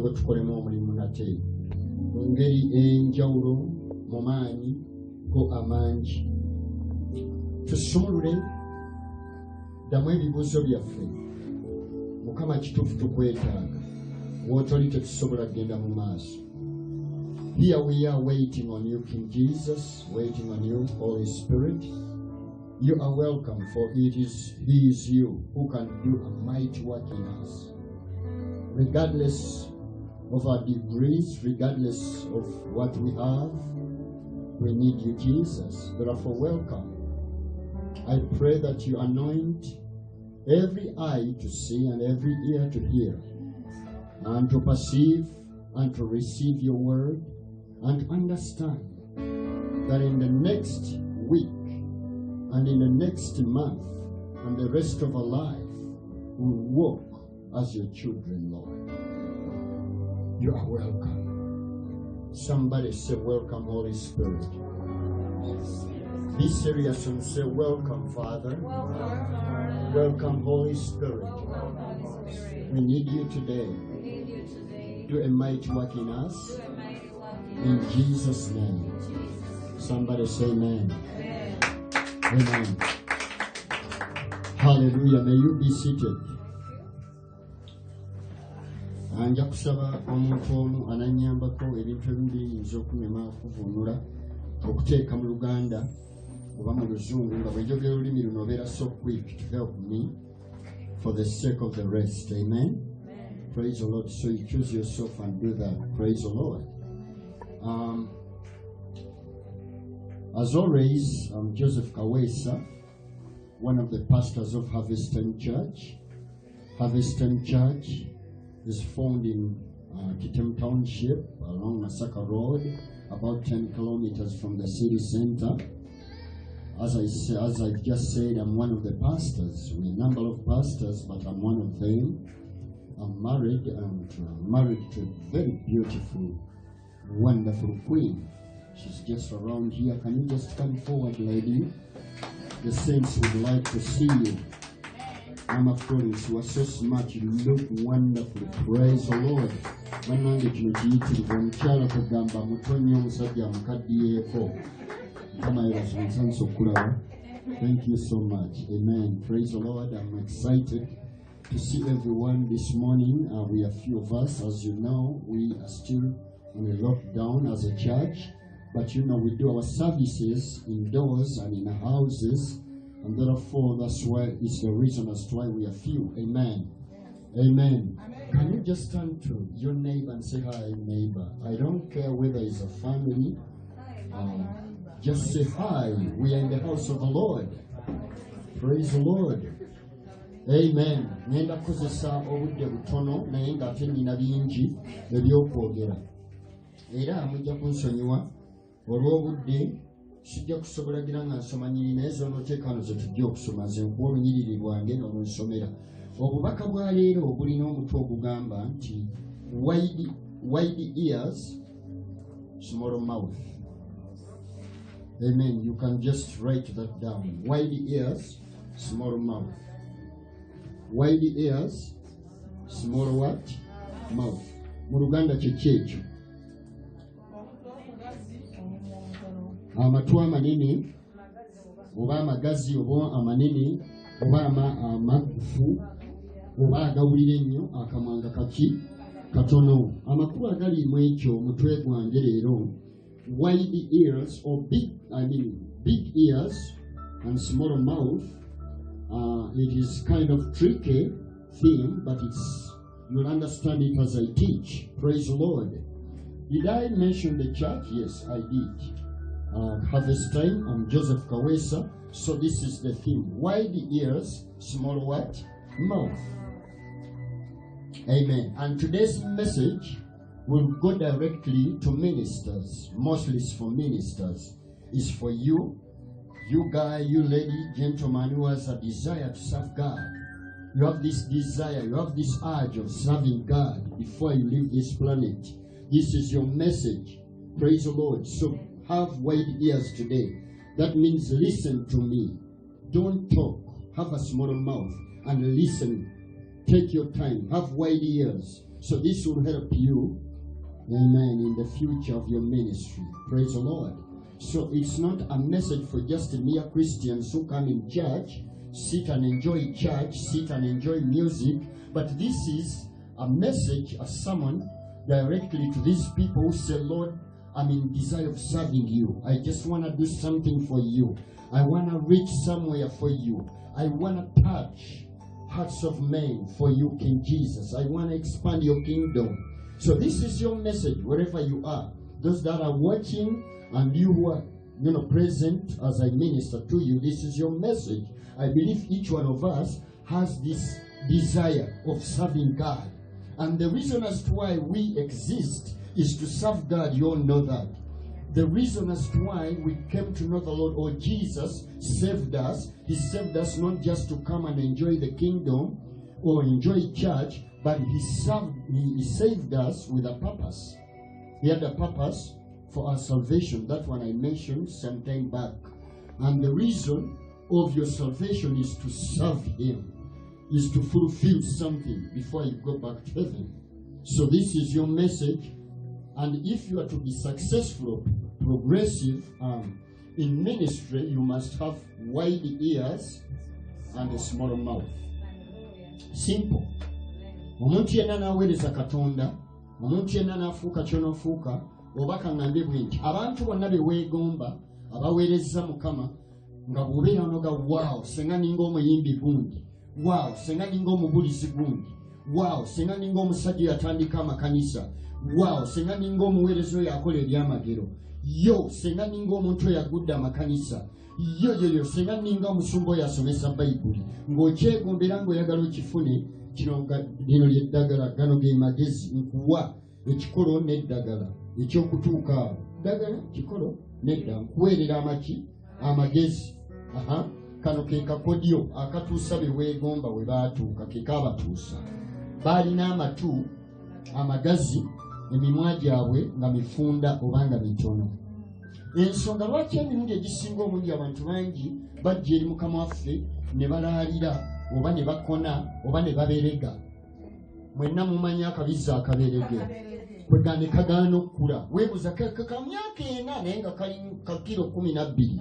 tube tukolemu omulimu nate mu ngeri enjawulo mu maanyi go amangi. Tusumulule ddamu ebibuuzo byaffe. Mukama kituufu tukwetaaga wootoli tetusobola kgenda mu maaso. Here we are waiting on you, King Jesus, waiting on you, Holy Spirit. You are welcome, for He is you who can do a mighty work in us. Regardless of our degrees, regardless of what we have, we need you, Jesus. Therefore, welcome. I pray that you anoint every eye to see and every ear to hear, and to perceive and to receive your word, and to understand that in the next week and in the next month and the rest of our life, we will walk as your children, Lord. You are welcome. Somebody say, welcome, Holy Spirit. Be serious and say, welcome, Father. Welcome, Holy Spirit. We need you today. Do a mighty work in us. In Jesus' name. Somebody say amen. Amen. Hallelujah. May you be seated. Anja kusaba omuntu omu ananyambako ebintu ebimu biyinza okunema okuvunula okuteeka mu Luganda oba mu Luzungu nga bwe njogera olulimi luno obeera so quick to help me for the sake of the rest. Amen. Praise the Lord. So you choose yourself and do that. Praise the Lord. As always, I'm Joseph Kawesa, one of the pastors of Harvest Time Church. Harvest Time Church is found in Kitem Township along Masaka Road, about 10 kilometers from the city center. As I just said, I'm one of the pastors. We're a number of pastors, but I'm one of them. I'm married, and married to a very beautiful, wonderful queen. She's just around here. Can you just come forward, lady? The saints would like to see you. Mama Florence, you are so smart. You look wonderful. Praise the Lord. Manange kino kiyitirivu omukyala kugamba mutonyi omusajja amukaddiyeeko. Mukama yebazimusanso okulaba. Thank you so much. Amen. Praise the Lord. I'm excited to see everyone this morning. We are few of us. As you know, we are still on a lockdown as a church. But you know, we do our services indoors and in houses. And therefore, that's why it's the reason as to why we are few. Amen. Amen. Can you just turn to your neighbor and say, hi, neighbor? I don't care whether it's a family. Just say, hi. We are in the house of the Lord. Praise the Lord. Amen. Nenda kozesa obudde butono naye nga ate nina bingi ebyokwogera. Era mujja kunsonyiwa olw'obudde sijja kusobola gira nga nsoma nyiri naye z'onooteekano ze tujja okusoma ze nkuwa olunyiriri lwange n'olunsomera. Obubaka bwa leero bulina omutwe ogugamba nti wide ears, small mouth. Amen. You can just write that down. Wide ears, small mouth. Wide ears, small what? Mouth. Mu Luganda kyeki ekyo. Amatu amanene oba amagazi oba amanene oba amagufu oba agawulira ennyo akamwanga kaki katono. Amakulu agali mu ekyo omutwe gwange leero. Wide ears or big ears and small mouth. It is kind of tricky thing, but you'll understand it as I teach. Praise the Lord. Did I mention the church? Yes, I did. Harvest Time. I'm Joseph Kawesa. So this is the theme. Wide ears, small what? Mouth. Amen. And today's message will go directly to ministers. Mostly it's for ministers. It's for you. You guy, you lady, gentleman who has a desire to serve God. You have this desire, you have this urge of serving God before you leave this planet. This is your message. Praise the Lord. So have wide ears today. That means listen to me. Don't talk. Have a small mouth and listen. Take your time. Have wide ears. So this will help you, amen, in the future of your ministry. Praise the Lord. So it's not a message for just mere Christians who come in church, sit and enjoy church, sit and enjoy music, but this is a message, a sermon directly to these people who say, Lord, I'm in desire of serving you. I just want to do something for you. I want to reach somewhere for you. I want to touch hearts of men for you, King Jesus. I want to expand your kingdom. So this is your message wherever you are. Those that are watching and you who are present as I minister to you, this is your message. I believe each one of us has this desire of serving God. And the reason as to why we exist is to serve God. You all know that. The reason as to why we came to know the Lord, or Jesus saved us, He saved us not just to come and enjoy the kingdom or enjoy church, but He saved us with a purpose. He had a purpose for our salvation. That one I mentioned some time back. And the reason of your salvation is to serve Him, is to fulfill something before you go back to heaven. So this is your message. And if you are to be successful, progressive in ministry, you must have wide ears and a small mouth. Simple. Omuntu yenna n'aweereza Katonda, omuntu yenna n'afuuka ky'onoofuuka, obaka ngambe bwinti. Abantu bonna be weegomba, abaweereza Mukama, nga bw'obeera onoga, wow, senga ninga omuyimbi gundi, wow, senga ninga omubulizi gundi, wow, senga ninga omusajja yatandika amakanisa, wow, senga ninga omuweereza oyo akola ebyamagero, yo, senga ninga omuntu oyo agudde amakanisa, yo, senga ninga omusumba oyo asomesa Bayibuli, ng'okyegombera ng'oyagala okifune, lino ly'eddagala, gano ge magezi, nkuwa ekikolo n'eddagala, ekyokutuuka awo. Ddagala, kikolo, n'edda, nkuweerera amaki, amagezi. Kano ke kakodyo akatuusa be weegomba we baatuuka, ke kaabatuusa. Baalina amatu amagazi, emimwa gyabwe nga mifunda oba nga mitono. Ensonga lwaki emirundi egisinga omungi abantu bangi bajja eri Mukama waffe ne balaalira oba ne bakona oba ne baberega. Mwenna mumanyi akabizi akaberege kwega ne kagaana okukula. Weebuuza ka myaka ena naye nga kali ka kilo 12.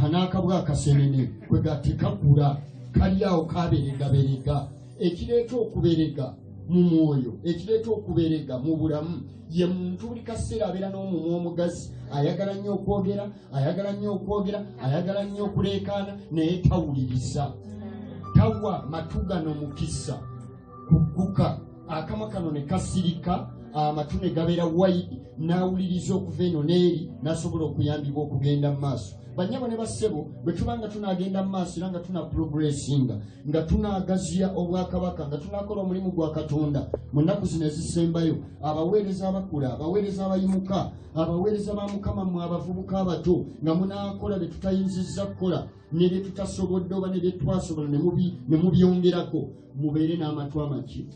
N'akabwa akasenene kwega tekakula, kali awo kaberegaberega. Ekireeta okuberega mu mwoyo, ekireeta okuberega mu bulamu, ye muntu buli kaseera abeera n'omumwa omugazi, ayagala nnyo okwogera, ayagala nnyo okuleekaana, naye tawuliriza. Tawa matu gano mukisa kugguka, akamwa kano ne kasirika, amatu ne gabeera wayidi, n'awuliriza okuva eno n'eri, n'asobola okuyambibwa okugenda mu maaso. Banyabo ne bassebo, bwe tuba nga tunaagenda mu maaso era nga tuna progressinga, nga tunaagaziya obwakabaka, nga tunakola omulimu gwa Katonda mu nnaku zino ezisembayo, abaweereza abakula, abaweereza abayimuka, abaweereza ba Mukama mmwe abavubuka abato, nga munaakola bye tutayinzizza kukola, ne bye tutasobodde oba ne bye twasobola ne mubyongerako, mubeere n'amatu amaki,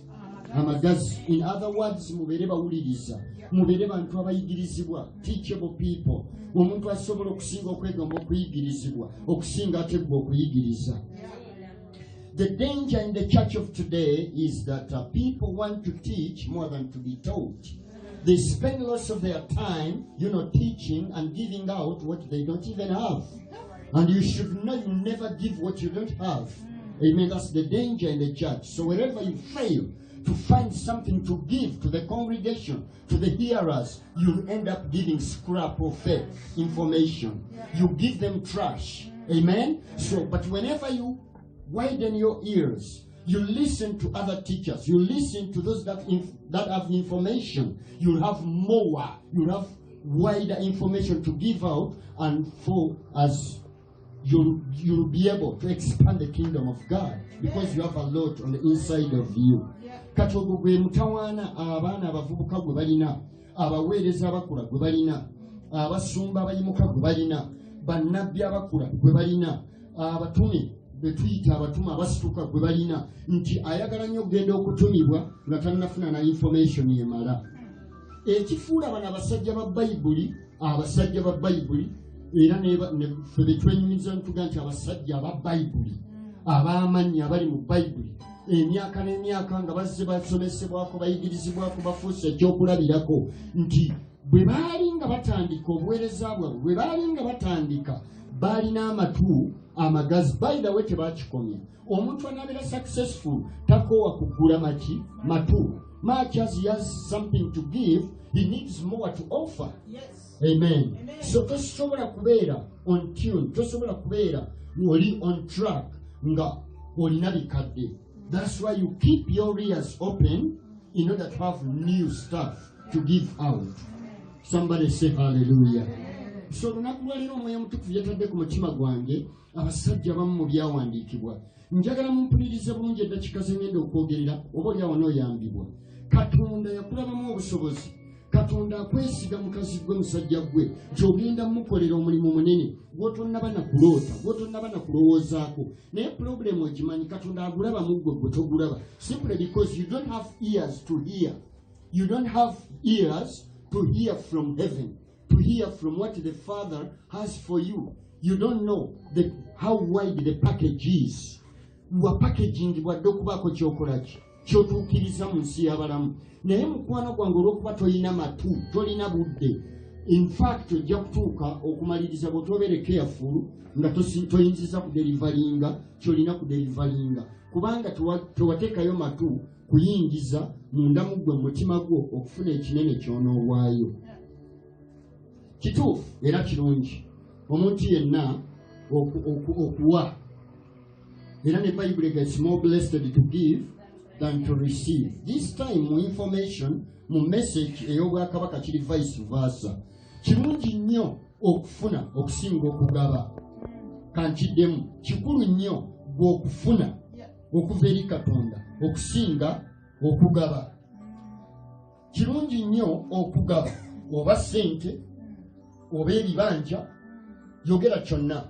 amagazi. In other words, mubeere bawuliriza, mubeere bantu abayigirizibwa, teachable people. Omuntu asobola okusinga okwegomba okuyigirizibwa, okusinga atebbwa okuyigiriza. The danger in the church of today is that people want to teach more than to be taught. They spend lots of their time, teaching and giving out what they don't even have. And you should know you never give what you don't have. Amen. That's the danger in the church. So wherever you fail to find something to give to the congregation, to the hearers, you end up giving scrap of faith information. You give them trash. Amen. So, but whenever you widen your ears, you listen to other teachers, you listen to those that have information, you'll have more, you'll have wider information to give out, and for as you'll be able to expand the kingdom of God because you have a lot on the inside of you. Kati ogwo gwe mutawaana abaana abavubuka gwe balina, abaweereza abakula gwe balina, abasumba abayimuka gwe balina, bannabbi abakula gwe balina, abatume be tuyita abatuma abasituka gwe balina, nti ayagala nnyo okugenda okutumibwa nga tannafuna na information yemala. Ekifuula bano abasajja ba Bayibuli, era ffe be twenyumiza ntuga nti abasajja aba Bayibuli, ab'amanyi abali mu Bayibuli, emyaka n'emyaka nga bazze basomesebwako bayigirizibwako bafuuse ekyokulabirako nti bwe baali nga batandika obuweereza bwabwe bwe baali nga batandika baalina amatu amagazi by the way tebakikomya omuntu anabeera successful takoowa kugula matu much as he has something to give he needs more to offer. Yes. Amen. So tosobola kubeera on tune tosobola kubeera oli on track nga olina bikadde. That's why you keep your ears open in order to have new stuff to give out. Somebody say hallelujah. So lunaku lwaleero omwoyo omutukuvu yatadde ku mutima gwange abasajja abamu mu byawandiikibwa njagala mumpulirize bulungi eddakiika ze ngenda okwogerera oba oliawo n'oyambibwa. Katonda yakulabamu obusobozi. Katonda akwesiga mukazi gwe musajja gwe gy'ogenda mukolera omulimu munene gw'otonnaba na kuloota gw'otonnaba na kulowoozaako naye problem ogimanyi Katonda agulaba mu ggwe gwe togulaba simply because you don't have ears to hear. You don't have ears to hear from heaven, to hear from what the Father has for you. You don't know how wide the package is. Wa packaging bwadde okubaako kyokolaki kyotuukiriza mu nsi y'abalamu naye mukwano gwange olw'okuba tolina matu tolina budde in fact ojja kutuuka okumaliriza bw'otobeere careful nga toyinziza kuderivalinga kyolina kuderivalinga kubanga tewateekayo matu kuyingiza munda mu ggwe mutima gwo okufuna ekinene ky'onoowaayo. Kituufu era kirungi omuntu yenna okuwa era ne Bible gets more blessed to give than to receive. This time mu information mu message ey'obwakabaka kiri vice versa. Kirungi nnyo okufuna okusinga okugaba. Kankiddemu kikulu nnyo gw'okufuna okuva eri Katonda okusinga okugaba. Kirungi nnyo okugaba oba ssente oba ebibanja yogera kyonna.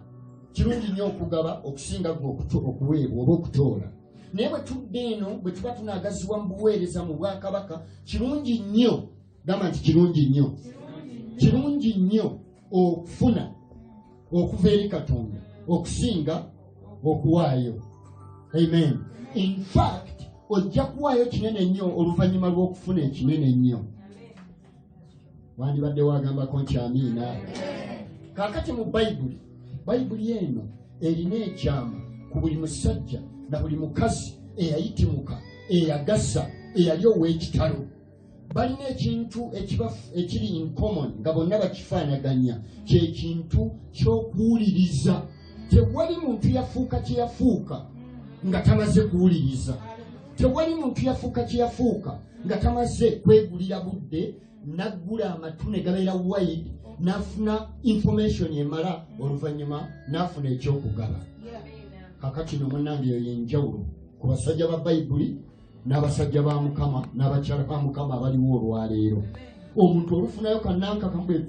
Kirungi nnyo okugaba okusinga gwe okuweebwa oba okutoola. Naye bwe tudde eno bwe tuba tunaagazibwa mu buweereza mu bwakabaka kirungi nnyo gamba nti kirungi nnyo okufuna okuva eri Katonda okusinga okuwaayo. Amen. In fact ojja kuwaayo kinene nnyo oluvannyuma lw'okufuna ekinene nnyo. Wandibadde wagambako nti amiina. Kaakati mu Bayibuli eno erina ekyama ku buli musajja na buli mukazi eyayitimuka eyagasa eyali ow'ekitalo. Balina ekintu ekiri in common nga bonna bakifaanaganya kye kintu ky'okuwuliriza. Tewali muntu yafuuka kye yafuuka nga tamaze kuwuliriza. Tewali muntu yafuuka kye yafuuka nga tamaze kwegulira budde naggula amatu ne gabeera wide n'afuna information emala oluvannyuma n'afuna ekyokugaba. Kakati no munnange eyo yenjawulo ku basajja ba Bayibuli n'abasajja ba Mukama n'abakyala ba Mukama abaliwo olwaleero. Omuntu olufunayo kannanka kamugwe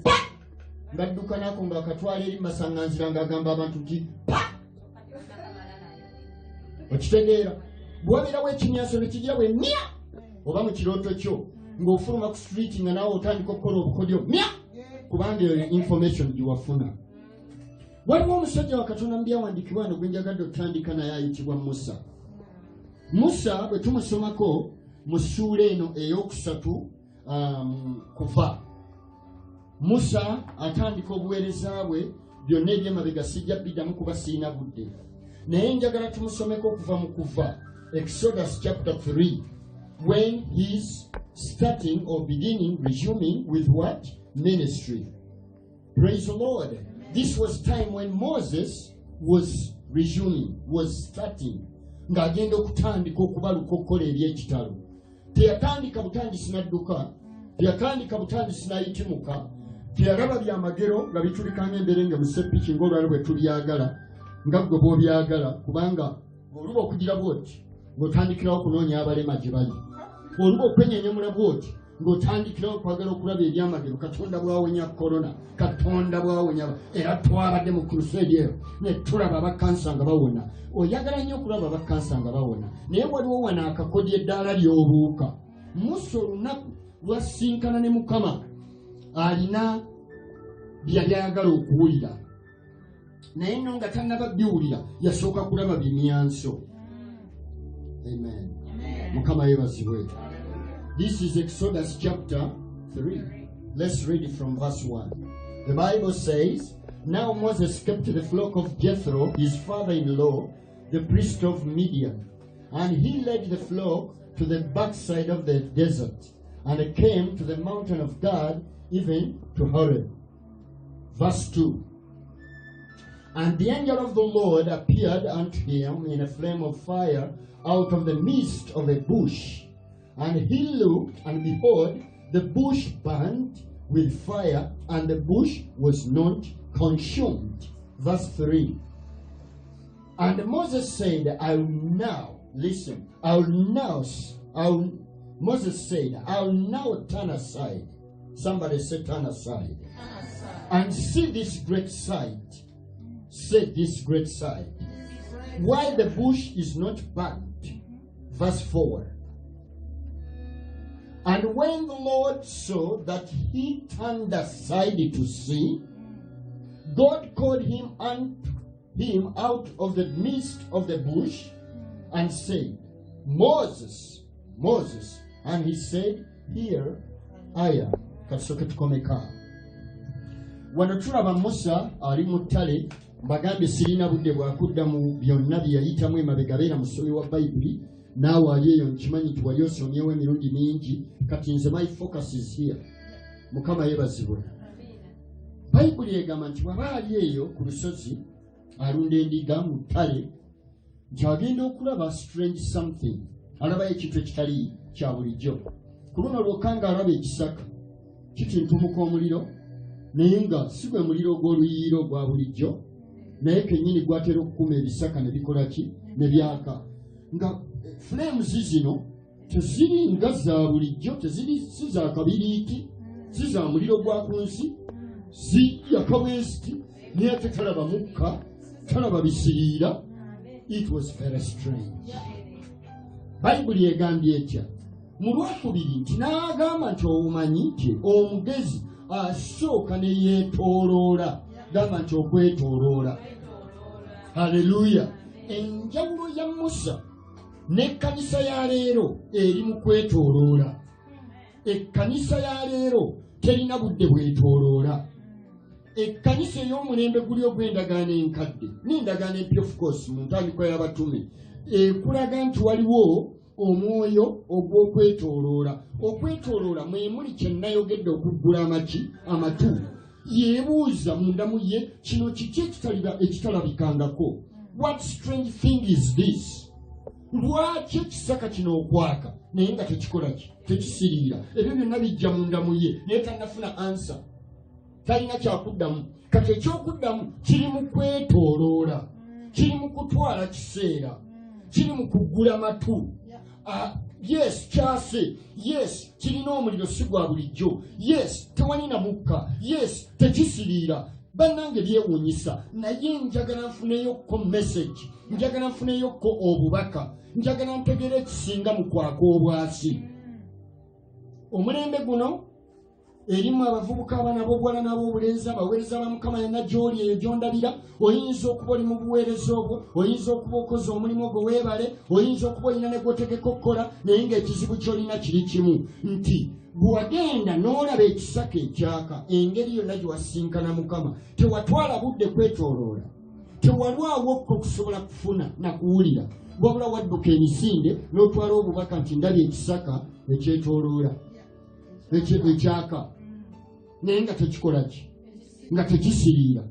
ng'adduka nako ng'akatwala eri masaŋŋanzira ng'agamba abantu nti okitegeera bw'obeerawo ekimyaso ne kijja bwe mya oba mu kirooto kyo ng'ofuluma ku street nga naawe otandika okukola obukodyo mya kubanga eyo information giwafuna. Waliwo omusajja wa Katonda mu byawandiikibwa wano gwe njagadde okutandika naye ayitibwa Musa. Musa bwe tumusomako mu ssuula eno ey'okusatu kuva. Musa atandika obuweereza bwe byonna eby'emabega sijja biddamu kuba sirina budde. Naye njagala tumusomeko okuva mu kuva Exodus chapter 3 when he's starting or beginning, resuming with what? Ministry. Praise the Lord. This was time when Moses was resuming, was starting. Ng'agenda okutandika okubaluka okukola eby'ekitalo. Teyatandika butandisi n'adduka, teyatandika butandisi n'ayitimuka, teyalaba byamagero nga bitulikanga embere nga museppiki ng'olwala bwe tubyagala nga gwe bw'obyagala kubanga oluba okugira bw'oti ng'otandikirawo okunoonya abalema gye bali. Oluba okwenyenyamula bw'oti ng'otandikirawo okwagala okulaba ebyamagero. Katonda bw'awonya korona, Katonda bw'awonya era twabadde mu crusade eyo ne tulaba abakansa nga bawona. Oyagala nnyo okulaba abakansa nga bawona naye waliwo wano akakodya eddaala ly'obuuka. Musa olunaku lwasinkana ne Mukama alina byali ayagala okuwulira naye nno nga tannaba biwulira yasooka kulaba bimyanso. Amen. Mukama yebazibwe. This is Exodus chapter 3. Let's read it from verse 1. The Bible says, Now Moses kept the flock of Jethro, his father-in-law, the priest of Midian. And he led the flock to the backside of the desert, and came to the mountain of God, even to Horeb. Verse 2. And the angel of the Lord appeared unto him in a flame of fire out of the midst of a bush. And he looked, and behold, the bush burned with fire, and the bush was not consumed. Verse 3. And Moses said, Moses said, I'll now turn aside. Somebody say, turn aside. And see this great sight. Say this great sight. Why the bush is not burnt. Verse 4. And when the Lord saw that he turned aside to see, God called him out of the midst of the bush and said, Moses, Moses. And he said, Here I am. Wano tulaba Musa ali mu ttale, mbagambye sirina budde bwakudda mu byonna bye yayitamu emabega beera musomi wa Bayibuli, naawe ali eyo nkimanyi nti wali osomyewo emirundi mingi, kati nze my focus is here. Mukama yeebazibwe. Bayibuli egamba nti bw'aba ali eyo ku lusozi alunda endiga mu ttale, nti agenda okulaba strange something, alabayo ekintu ekitali kya bulijjo. Ku luno lwokka ng'alaba ekisaka kitintumuka omuliro, naye nga si gwe muliro gw'oluyiiro gwa bulijjo, naye kennyini gwatera okukuma ebisaka ne bikola ki? Ne byaka. Nga flames zino teziri nga za bulijjo, si za kabiriiti, si za muliro gwa ku nsi, si yakabwesiti, naye ate talaba mukka, talaba bisiriira. It was very strange. Bayibuli egambye etya mu lwakubiri nti n'agamba nti obumanyi nti omugezi asooka ne yeetooloola. Gamba nti okwetooloola. Haleluya. Enjawulo ya Musa n'ekkanisa ya leero eri mu kwetooloola. Ekkanisa ya leero terina budde bwetooloola. Ekkanisa ey'omulembe guli ogw'endagaano enkadde n'endagaano empya of course mu ntandikwa y'abatume ekulaga nti waliwo omwoyo ogw'okwetooloola. Okwetooloola mwe muli kye nnayogedde okuggula amatu. Yeebuuza munda mu ye, kino kiki ekitalabikangako? What strange thing is this? Lwaki ekisaka kino okwaka naye nga tekikola ki? Tekisiriira. Ebyo byonna bijja munda mu ye naye tannafuna ansa, talina kyakuddamu. Kati ekyokuddamu kiri mu kwetooloola, kiri mu kutwala kiseera, kiri mu kuggula matu. Yes, kyase. Yes, kirina omuliro si gwa bulijjo. Yes, tewalina mukka. Yes, tekisiriira. Bannange byewuunyisa, naye njagala nfuneyokko message, njagala nfuneyokko obubaka, njagala ntegere ekisinga mu kwaka obwasi. Omulembe guno erimu abavubuka abaana b'obuwala n'ab'obulenzi, abaweereza ba Mukama yenna gy'oli eyo gy'ondabira. Oyinza okuba oli mu buweereza obwo, oyinza okuba okoze omulimu ogwo weebale, oyinza okuba olina ne gw'otegeka okukola, naye ng'ekizibu ky'olina kiri kimu nti bwe wagenda n'olaba ekisaka ekyaka, engeri yonna gye wasinkana Mukama, tewatwala budde kwetooloola, tewalwawokko okusobola kufuna na kuwulira, wabula wadduka emisinde n'otwala obubaka nti ndabye ekisaka ekyetooloola, ekyaka, naye nga tekikola ki? Nga tekisiriira.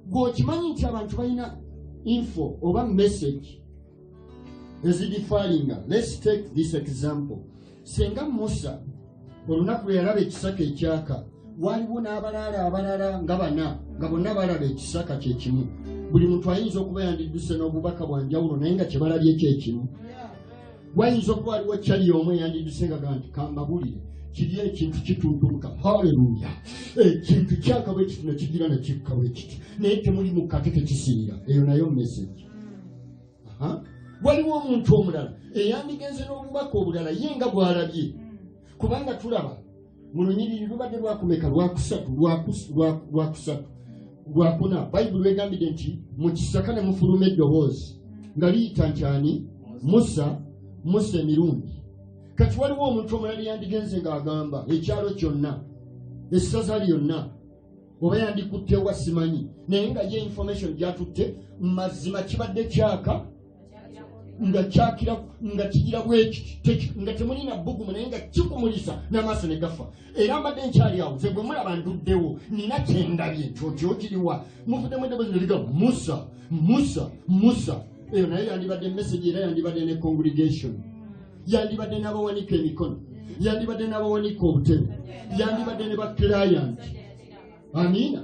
Gw'okimanyi nti abantu balina info oba message ezidifaalinga. Let's take this example. Senga Musa olunaku lwe yalaba ekisaka ekyaka, waliwo n'abalaala abalala nga bana nga bonna balaba ekisaka kye kimu. Buli muntu ayinza okuba yandidduse n'obubaka bwa njawulo naye nga kye balabye kyekimu. Wayinza okuba waliwo kyali omu eyandidduse nga gamba nti kambabulire kiri ekintu kituntumuka. Haleluya. Ekintu kyaka bwe kiti nekigira nekikka bwe kiti naye temuli mukkate tekisiriira. Eyo nayo message. Waliwo omuntu omulala eyandigenze n'obubaka obulala ye nga bw'alabye, kubanga tulaba mu lunyiriri lubadde lwakumeka lwakuna. Bayibuli egambidde nti mu kisaka ne mufuluma eddoboozi nga liyita nti ani? Musa Musa emirundi. Kati waliwo omuntu omulala yandigenze ng'agamba ekyalo kyonna essaza lyonna oba yandikutte wa simanyi naye nga ye information gyatutte mazima kibadde kyaka nga kyakira nga kigira bwekiti nga temulina bbugumu naye nga kikumulisa n'amaaso ne gafa era mbadde nkyali awo nze bwe mulaba nduddewo nina kyendabye kyotyo kiriwa muvuddemu eddoboozi ne liga Musa Musa Musa eyo naye yandibadde message era yandibadde ne congregation yandibadde n'abawanika emikono yandibadde n'abawanika obutebe yandibadde ne baclient amiina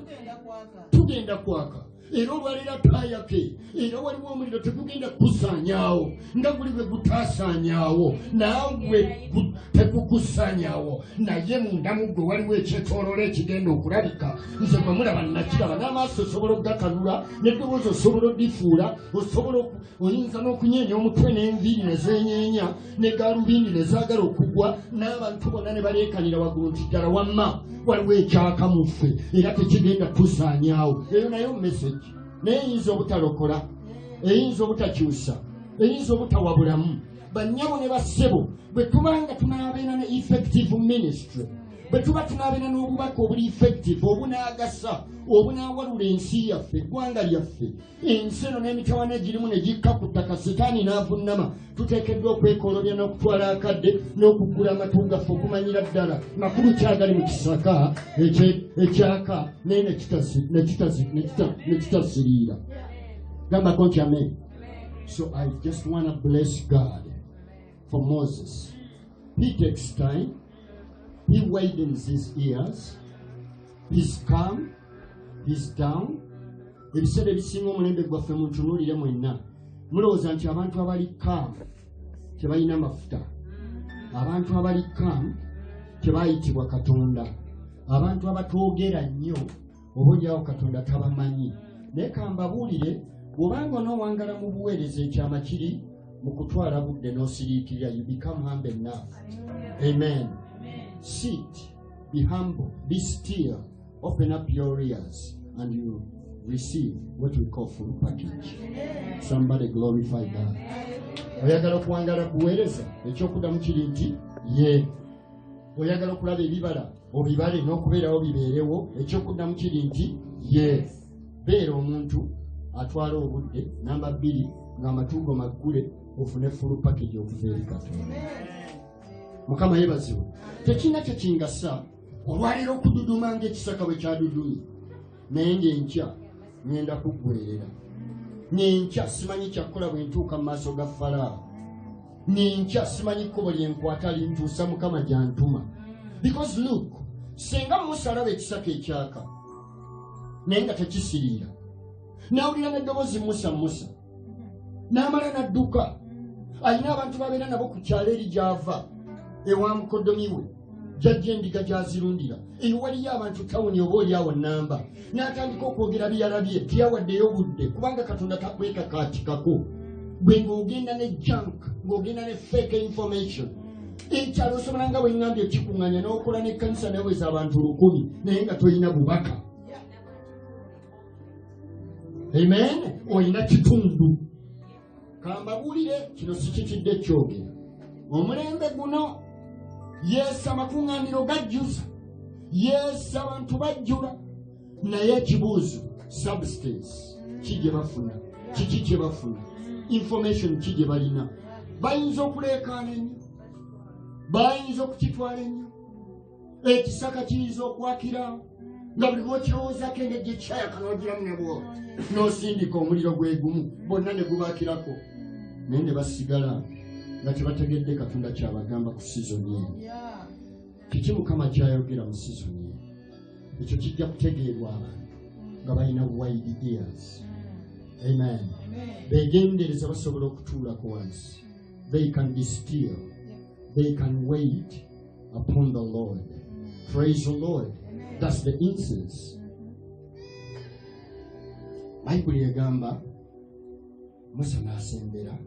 tugenda kwaka era olwalira taayake era waliwo omuliro tegugenda kusaanyaawo nga guli bwe gutaasaanyaawo naawe tekukusaanyaawo naye mundamu gwe waliwo ekyetooloola ekigenda okulabika nze bwe mulaba nakiraba n'amaaso osobola okugakanula n'eddoboozi osobola oddifuula osobola oyinza n'okunyeenya omutwe n'enviiri ne zeenyeenya ne gaalubindi ne zaagala okugwa n'abantu bonna ne baleekanira waggulu nti ddala wamma waliwo ekyaka mu ffe era tekigenda tusaanyaawo eyo nayo message naye eyinza obutalokola eyinza obutakyusa eyinza obutawabulamu bannyabo ne bassebo bwe tubanga tunaabeera ne effective ministry bwe tuba tunaabeera n'obubaka obuli effective obunaagasa obunaawalula ensi yaffe eggwanga lyaffe ensi eno n'emitawaana egirimu ne gikka ku ttaka setaani n'avunnama tuteekeddwa okwekoololya n'okutwala akadde n'okugula amatu gaffe okumanyira ddala makulu kyagali mu kisaka ekyaka naye ne kitasiriira gambako nti amen. So I just want to bless God for Moses. He takes time. He widens his ears. He's calm. He's down. Ebiseera ebisinga omulembe gwaffe muntunuulire mwenna mulowooza nti abantu abali calm tebalina mafuta, abantu abali calm tebaayitibwa Katonda, abantu abatoogera nnyo oboolyawo Katonda tabamanyi. Naye kambabuulire bw'obanga onoowangala mu buweereza ekyama kiri mu kutwala budde n'osiriikirira, you become humble enough. Amen. Sit, be humble, be still, open up your ears, and you receive what we call full package. Somebody glorify God. Oyagala okuwangala buweereza ekyokuddamu kiri nti ye. Oyagala okulaba ebibala obibale n'okubeerawo bibeerewo ekyokuddamu kiri nti ye. Beera omuntu atwala obudde namba 2 ng'amatugo maggule ofune full package okuva eri Katonda. Mukama yeebazibwe. Tekina kye kingasa olwaliro okududuma ng'ekisaka bwe kyadudumye naye ng'enkya ngenda kuggwerera. N'enkya simanyi kyakukola bwe ntuuka mu maaso ga Falaawo. N'enkya simanyi kkubo lye nkwata lintuusa Mukama gy'antuma. Because look, senga Musa alaba ekisaka ekyaka naye nga tekisiriira, n'awulira n'eddoboozi Musa n'amala n'adduka. Alina abantu babeera nabo ku kyalo eri gy'ava ewa mukoddomi we jjajja endiga gy'azirundira. Eyo waliyo abantu tawuni oba oliawo nnamba, n'atandika okwogera byalabye tiyawaddeyo budde kubanga Katonda takwekakaatikako. Bwe ng'ogenda ne junk, ng'ogenda ne fake information, ekyalo osobola nga bwe ŋŋambye ekikuŋŋanya n'okola n'ekkanisa neweza abantu 1,000 naye nga toyina bubaka. Amen. Oyina kitundu. Kambabuulire kino sikikidde kyogera. Omulembe guno yeesa amakuŋŋaaniro gajjuza, yeesa abantu bajjula, naye ekibuuzo substance ki gye bafuna, kiki kye bafuna, information ki gye balina. Bayinza okuleekaana ennyo, bayinza okukitwala ennyo, ekisaka kiyinza okwakira nga buli lw'okirowoozaako engeri gy'ekyayaka n'ogiramu ne bw'oti n'osindika omuliro gwe gumu bonna ne gubaakirako naye ne basigala nga tebategedde Katonda kyabagamba ku sizoni eno. Kiki Mukama kyayogera mu sizoni eno? Ekyo kijja kutegeerwa abantu nga balina wide ears. Amen. Beegendereza basobola okutuulako wansi. They can be still. They can wait upon the Lord. Praise the Lord. That's the incense. Bayibuli egamba Musa n'asembera.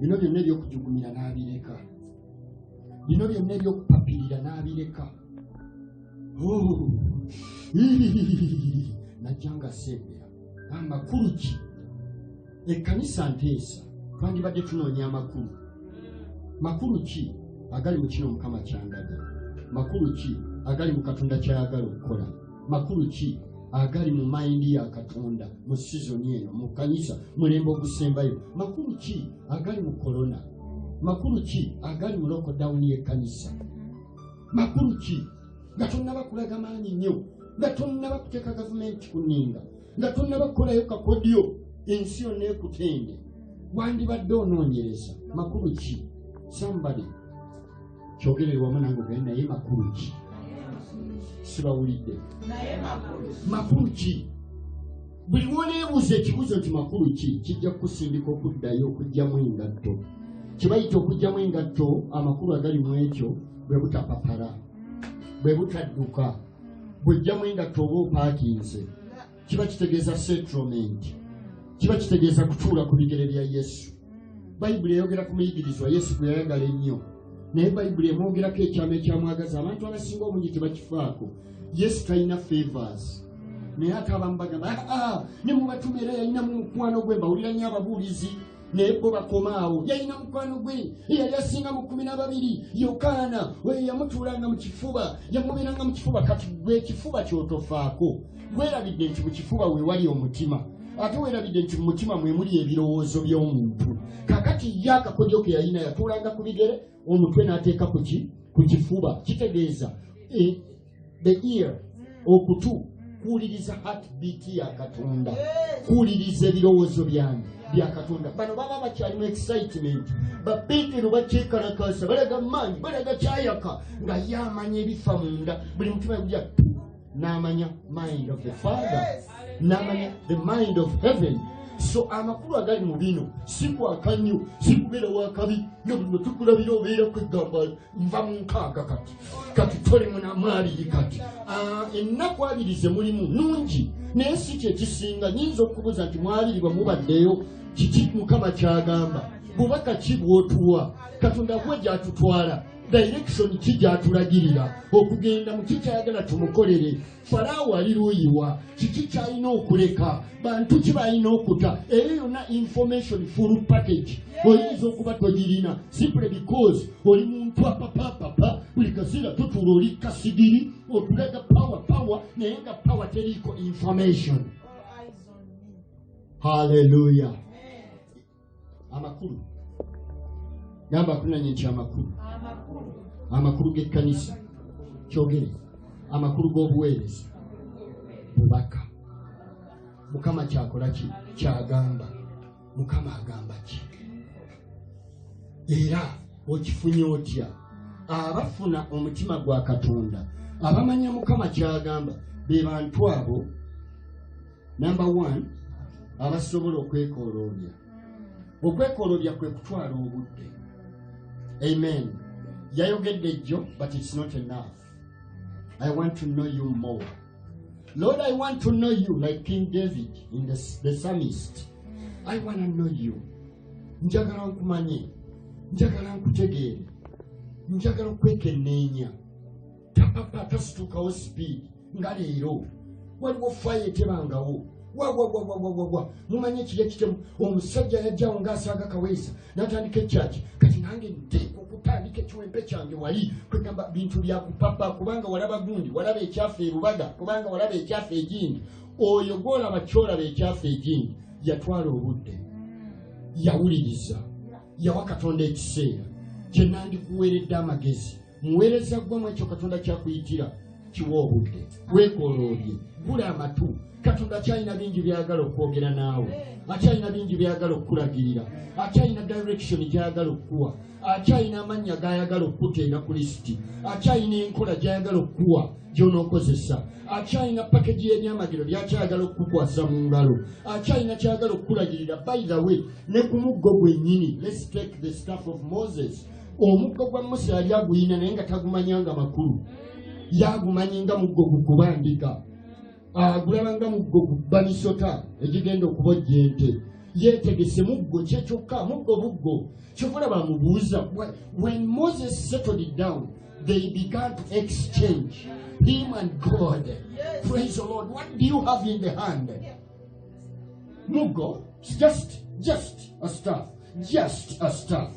Bino byonna ebyokujugumira n'abireka. Bino byonna ebyokupapirira n'abireka. Najja nga asembera. Amakulu ki? Ekkanisa nteesa. twandibadde tunoonya amakulu. Makulu ki agali mu kino Mukama kyandaga? Makulu ki agali mu Katonda kyayagala okukola? Makulu ki agali mu mayindi ya Katonda mu sizoni eno, mu kanisa, mulembe ogusembayo? Makulu ki agali mu korona? Makulu ki agali mu lockdown y'ekkanisa? Makulu ki nga tonnaba kulaga maanyi nnyo, nga tonnaba kuteeka gavumenti ku nninga, nga tonnaba kukolayo kakodyo ensi yonna ekutende, wandibadde onoonyereza? Makulu ki? Somebody kyogere wamu nange ogende naye makulu ki? Sibawulidde. Makulu ki? Buli lwoneebuuza ekibuuzo nti makulu ki, kijja kukusindika okuddayo okugyamu engatto. Kibayita okugyamu engatto. Amakulu agali mu ekyo bwe butapapala, bwe butadduka, bw'ojjamu engatto oba opaakinze, kiba kitegeeza settlement, kiba kitegeeza kutuula ku bigere bya Yesu. Bayibuli eyogera ku muyigirizwa Yesu gwe yayagala ennyo, naye Bayibuli emwogerako ekyama ekyamwagaza. Abantu abasinga obungi tebakifaako. Yesu talina favors, naye ate abamu bagamba ne mubatume era yalinamu mukwano gwe. Mbawulira nnyo ababuulizi, naye bo bakomaawo. Yalina mukwano gwe eyali asinga mu 12, Yokaana we yamutuulanga mu kifuba, yamubeeranga mu kifuba. Kati gwe ekifuba kyotofaako, weerabidde nti mu kifuba we wali omutima, ate weerabidde nti mu mutima mwe muli ebirowoozo by'omuntu. Kakati ye akakodyo ke yalina yatuulanga ku bigere, omutwe n'ateeka ku kifuba. Kitegeeza the ear, okutu, kuwuliriza heartbeat ya Katonda, kuwuliriza ebirowoozo bya Katonda. Bano baba bakyalimu excitement, bapeetero bakyekalakasa, balaga maanyi, balaga kyayaka, nga ye amanya ebifa munda. Buli mutima yagulya n'amanya mind of the Father, n'amanya the mind of heaven. So amakulu agali mu bino si kwaka nnyo, si kubeera wakabi, nga buli lwe tukulabira obeera kwegamba nva mu nkaaga kati toli munamaali kati. Ennaku abiri ze mulimu nnungi, naye si kye kisinga. Nyinza okubuuza nti mwalirirwa mubaddeyo, kiki Mukama kyagamba? Bubaka ki bw'otuwa? Katonda gwe gy'atutwala, direction ki gy'atulagirira okugenda mu kikyayagala tumukolere? Faraawo ali luuyiwa, kiki kyalina okuleka? Bantu ki balina okuta? Eyo yonna information full package oyinza okuba togirina, simply because oli muntu apapapapa. Buli kaseera tutuula oli kasigiri, otulaga power, naye nga power teriiko information. Hallelujah. Amakulu gamba kunanye nti amakulu g'ekkanisa, kyogere amakulu g'obuweereza, bubaka. Mukama kyakola ki? Kyagamba. Mukama agamba ki? Era okifunye otya? Abafuna omutima gwa Katonda, abamanya Mukama kyagamba, be bantu abo, number 1, abasobola okwekooloobya. Okwekooloobya kwe kutwala obudde. Amen. Yayogedde jjo, but it's not enough. I want to know you more. Lord, I want to know you like King David in the psalmist. I want to know you. Njagala nkumanye, njagala nkutegeere, njagala okwekenneenya. Tapapa tasitukawo speed nga leero. Waliwo fire etebangawo. Mumanye kiri ekitemu. Omusajja yajjawo ng'asaaga kaweesa n'atandika ekyaki. Kati nange nteekwa okutandika ekiwempe kyange wali kwegamba bintu bya kupapa, kubanga walaba gundi, walaba ekyafa erubaga, kubanga walaba ekyafa egindi. Oyo gw'olaba kyolaba ekyafa egindi yatwala obudde, yawuliriza, yawa Katonda ekiseera. Kye nandikuweeredde amagezi, muweereza gwamu ekyo Katonda kyakuyitira, kiwa obudde, weekooloobye, gula amatu. Katonda akyalina bingi byagala okwogera naawe, akyalina bingi byagala okukulagirira, akyalina direction gyayagala okukuwa, akyalina amannya gayagala okukuteera ku lisiti, akyalina enkola gyayagala okukuwa gy'onookozesa, akyalina package y'ebyamagero byakyayagala okukukwasa mu ngalo, akyalina kyayagala okukulagirira. By the way, ne ku muggo gwennyini, let's take the staff of Moses. Omuggo gwa Musa yali aguyina naye nga tagumanyanga makulu, yagumanyi nga muggo gukubandika. Gulabanga muggo gubba misota egigenda okubojja ente. Yeetegese muggo kye kyokka, muggo buggo. Kyokkola bamubuuza. When Moses settled it down, they began to exchange, him and God. Yes. Praise the Lord. What do you have in the hand? Muggo, just a staff. just a staff.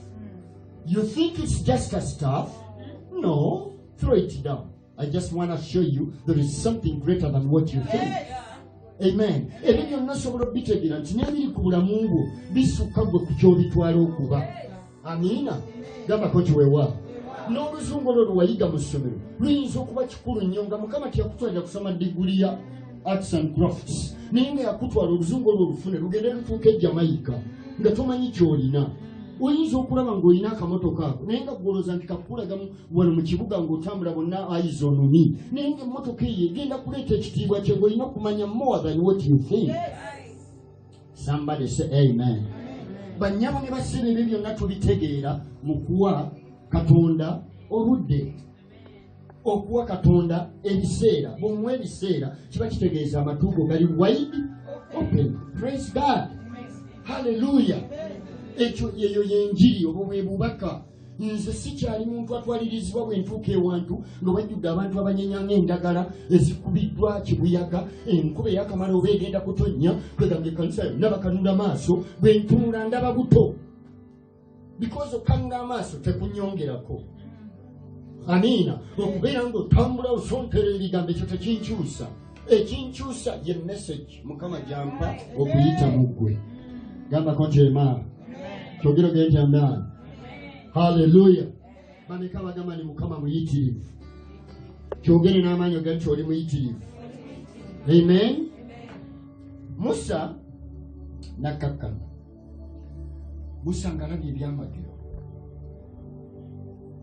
You think it's just a staff? No, throw it down. I just want to show you there is something greater than what you think. Amen. Ebyo nasobola bitegeera nti n'ebiri ku bulamu bwo bisukka gwe ku ky'obitwala okuba. Amiina. Gamba ko kiwewa. N'oluzungu olwo wayiga mu ssomero luyinza okuba kikulu nnyo nga Mukama teyakutwalira kusoma diguli ya arts and crafts. Naye nga yakutwala oluzungu olwo olufune lugende lutuuka e Jamaica nga tomanyi ky'olina. Oyinza okulaba ng'olina akamotoka ako naye nga gwolooza nti kakulagamu wano mu kibuga ng'otambula bonna eyes on me. Naye nga emmotoka eyo egenda kuleeta ekitiibwa kye ng'olina okumanya more than what you think. Somebody say amen. Bannyabo ne bassebe ebyo byonna tubitegeera mu kuwa Katonda obudde. Okuwa Katonda ebiseera. Bw'omuwa ebiseera kiba kitegeeza amatuugo gali wide open. Praise God. Hallelujah. Ekyo yeyo yenjiri obwo bwe bubaka. Nze sikyali muntu atwalirizibwa bwe ntuuka ewantu nga wajjudde abantu abanyenyanga endagala ezikubiddwa kibuyaga enkuba eyakamala oba egenda kutonnya kwegambye ekkanisa yonna bakanula maaso bwe ntunula ndaba buto. Because okanga amaaso tekunyongerako. Amiina. Okubeera ng'otambula osontera ebigambo ekyo tekinkyusa. Ekinkyusa ye message Mukama gyampa okuyita mu ggwe. Gambako nti ema. Kyogero genti amaani. Hallelujah. Bameka bagamba ni Mukama muyitirivu. Kyogere n'amaanyi oga nti oli muyitirivu. Amen. Musa nakkakkana. Musa ng'alabye ebyamagero.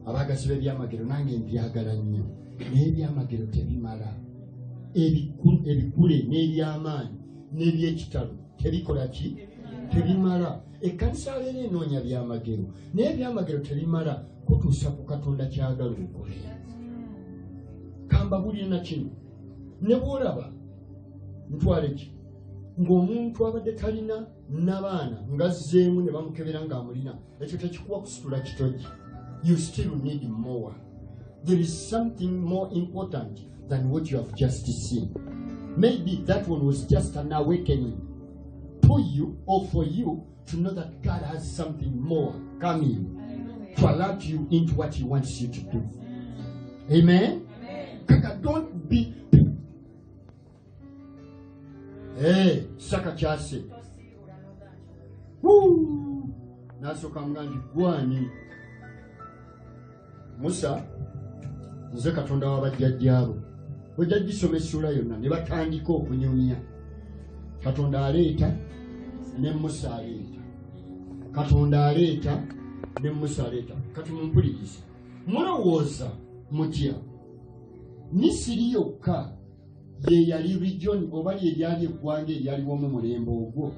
Abaagasiba ebyamagero nange mbyagala nnyo. Naye ebyamagero tebimala. Ebikule n'ebyamaanyi n'ebyekitalo tebikola ki? Tebimala. Ekkanisa abeera enoonya byamagero. Naye ebyamagero tebimala kutuusa ku Katonda kyagala okole. Kambabulire na kino. Ne bw'olaba ntwale ki? Ng'omuntu abadde talina n'abaana ngazzeemu ne bamukebera ng'amulina. Ekyo tekikuwa kusitula kitogi. You still need more. There is something more important than what you have just seen. Maybe that one was just an awakening to you or for you to know that God has something more coming to allow you into what He wants you to do. Amen? Kaka, don't be. Hey, saka kyase. Woo! Nasoka mganji gwani. Musa, nze Katonda w'abajjajjaabo. Bw'ejjajjisoma essula yonna ne batandika okunyumya. Katonda aleeta ne Musa aleeta. Katonda aleeta ne Musa aleeta. Kati mumpulirize. Mulowooza mutya Misiri yokka ye yali region oba lye lyali eggwanga eryaliwo mu mulembe ogwo?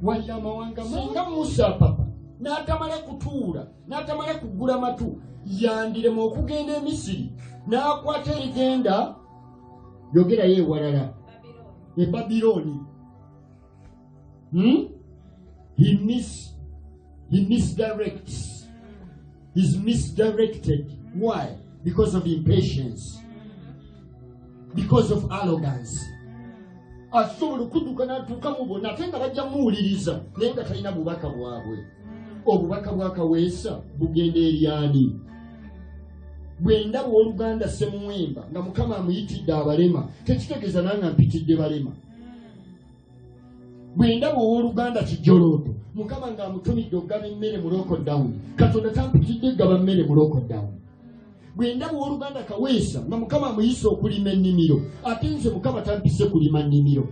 Wali amawanga nga Musa papa n'atamala kutuula n'atamala kugula matu yandirema okugenda e Misiri n'akwata erigenda yogerayo ewalala e Babiloni. He misdirects. He's misdirected. Why? Because of impatience. Because of arrogance. Asobola okudduka n'atuuka mu bonna ate nga bajja muwuliriza naye nga talina bubaka bwabwe. Obubaka bw'akaweesa bugenda eri ani? Bwe ndaba Oluganda Ssemuwemba nga Mukama amuyitidde abalema tekitegeeza nange mpitidde balema. Bwe ndaba Owooluganda Kijolooto Mukama ng'amutumidde okugaba emmere mu lockdown, Katonda tampitidde gaba mmere mu lockdown. Bwe ndaba Owooluganda Kaweesa nga Mukama amuyise okulima ennimiro ate nze Mukama tampise kulima nnimiro.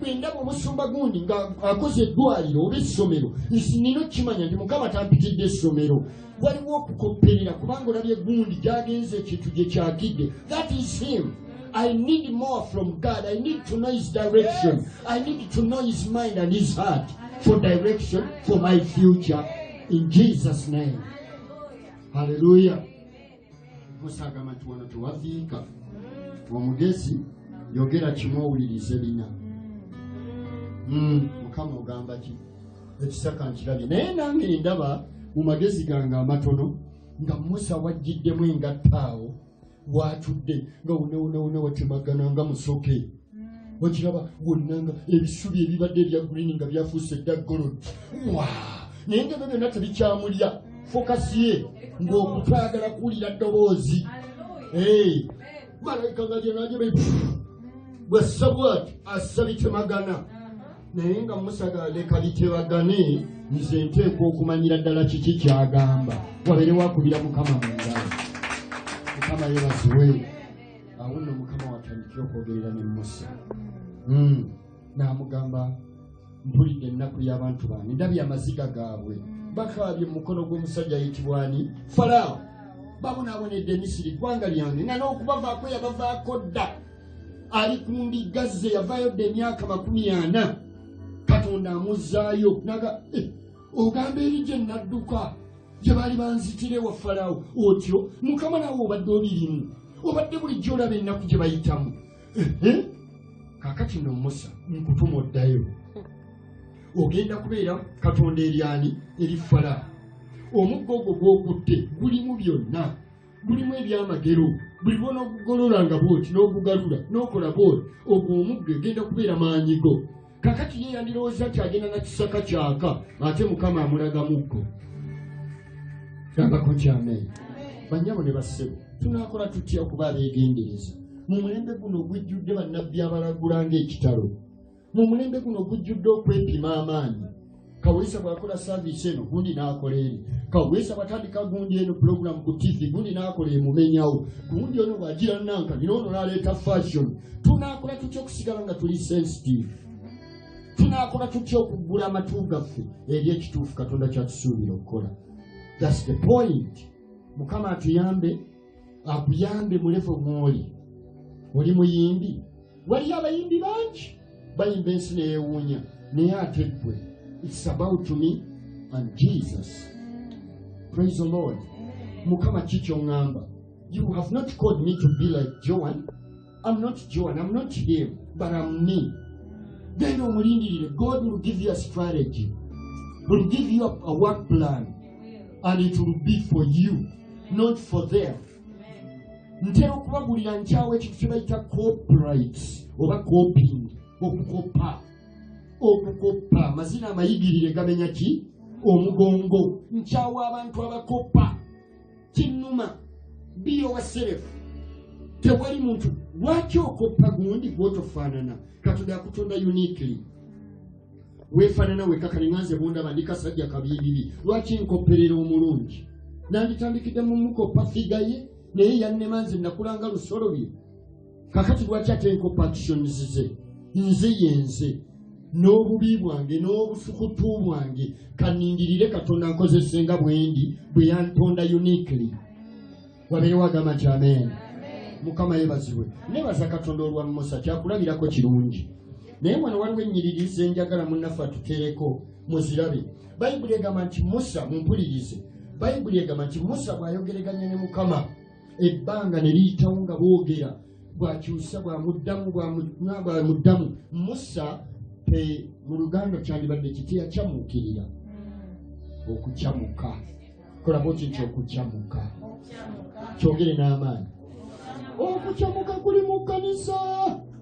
Bwe ndaba Omusumba gundi nga akoze eddwaliro oba essomero nsinina okukimanya nti Mukama tampitidde essomero. Waliwo okukopperera kubanga olabye gundi gy'agenze ekintu gye kyakidde. That is him. I need more from God. I need to know His direction. I need to know His mind and His heart for direction for my future. In Jesus' name. Hallelujah. Musa agamba nti wano tewaviika. Omugezi yogera kimu owulirize bina. Mukama ogamba ki? Ekisaka nkirabye. Naye nange ndaba mu magezi gange amatono nga Musa wajjiddemu engattaawo watudde nga wona watemagana nga musoke. Wakiraba wonna nga ebisubi ebibadde ebya green nga byafuuse edda gold. naye nga byonna tebikyamulya fokasi ye ng'okutwagala kuwulira ddoboozi. Malayika nga gyenagyebe bw'asabwa assa bitemagana naye nga Musa galeka bitebagane nze nteekwa okumanyira ddala kiki kyagamba wabere wakubira Mukama mu ngalo. Mukama yebaziwe. Awo nno Mukama watandikira okwogerera ne Musa n'amugamba mpulidde ennaku y'abantu bange ndabye amaziga gaabwe bakaabye mu mukono gw'omusajja ayitibwa ani Falaawo babonaabonedde Misiri ggwanga lyange nga n'okubavaako yabavaako dda ali ku ndiga ze yavaayo dda emyaka 40 Katonda amuzzaayo naga ogamba eri gye nadduka gye baali banzitire wa Falaawo otyo Mukama nawe obadde obirimu obadde bulijjo olaba ennaku gye bayitamu. Kaakati nno Musa nkutuma oddayo ogenda kubeera Katonda eryani eri Falaawo. Omuggo ogwo gw'okutte gulimu byonna, gulimu ebyamagero, buli lw'onoogugolola nga bw'oti n'ogugalula n'okola bw'oti ogwo omuggo egenda kubeera maanyigo. Kakati ye yandirowooza kyagenda na kisaka kyaka ate Mukama amulaga muggo. Gambako ky'amen. Bannyabo ne bassebo tunaakola tutya okuba abeegendereza mu mulembe guno ogujjudde bannabbi abalagula ng'ekitalo, mu mulembe guno ogujjudde okwepima amaanyi. Kawulisa bw'akola saaviisi eno gundi n'akola eri, Kawulisa bw'atandika gundi eno pulogulaamu ku TV gundi n'akola emumenyawo, gundi ono bw'agira nanka n'ono n'aleeta fashion. Tunaakola tutya okusigala nga tuli sensitive? Tunaakola tutya okuggula amatu gaffe eri ekituufu Katonda kyatusuubira okukola? That's the point. Mukama atuyambe, akuyambe mu level mw'oli. Oli muyimbi, waliyo abayimbi bangi bayimba ensi neyeewuunya, naye ate ggwe it's about me and Jesus. Praise the Lord. Mukama kiki oŋŋamba? You have not called me to be like Joan. I'm not Joan, I'm not him, but I'm me. Then omulindirire, God will give you a strategy, will give you a work plan, and it will be for you, not for them. Ntera okubagulira nkyawo ekintu kye bayita copyrights oba copying, okukopa. Amazina amayigirire gamenya ki? Omugongo. Nkyawo abantu abakopa. Kinnuma. Be yourself. Tewali muntu lwaki okopa gundi gwotofaanana. Katonda yakutonda uniquely. Weefaanana wekka kalinganze bundaba ndi kasajja kabiibibi. Lwaki nkopperera omulungi? Nanditandikidde mu mukopa figa ye naye yannemanze nakulanga lusolo lye. Kakati lwaki ate enkopa actions ze? Nze yenze. N'obubi bwange n'obusukutu bwange kanindirire Katonda nkozese nga bwendi bwe yantonda uniquely. Wabere wagamba nti amen. Mukama yebaziwe. Nebaza Katonda olwa Musa kyakulabirako kirungi. Naye wano waliwo ennyiririza enjagala munnaffe atuteereko muzirabe. Bayibuli egamba nti Musa, mumpulirize, Bayibuli egamba nti Musa bw'ayogeraganya ne Mukama ebbanga ne liyitawo nga boogera bw'akyusa bw'amuddamu Musa mu Luganda kyandibadde kiti yakyamuukirira. Okukyamuka. Kola bwoti nti okukyamuka. Kyogere n'amaanyi. Okukyamuka kuli mu kkanisa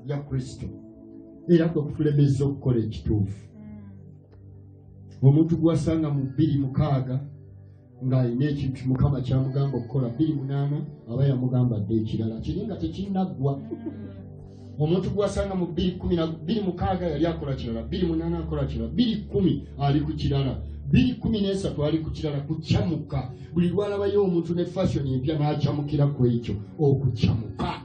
ya Kristo. Era kwe kutulemeza okukola ekituufu. Omuntu gw'asanga mu 2:6 ng'alina ekintu Mukama kyamugamba okukola 2:8 aba yamugamba dde ekirala. Kiri nga tekinnaggwa. Omuntu gw'asanga mu 2:6 yali akola kirala, 2:8 akola kirala, 2:10 ali ku kirala, 2:13 ali ku kirala. Kukyamuka. Buli lwalabayo omuntu ne fashion empya n'akyamukira ku ekyo. Okukyamuka.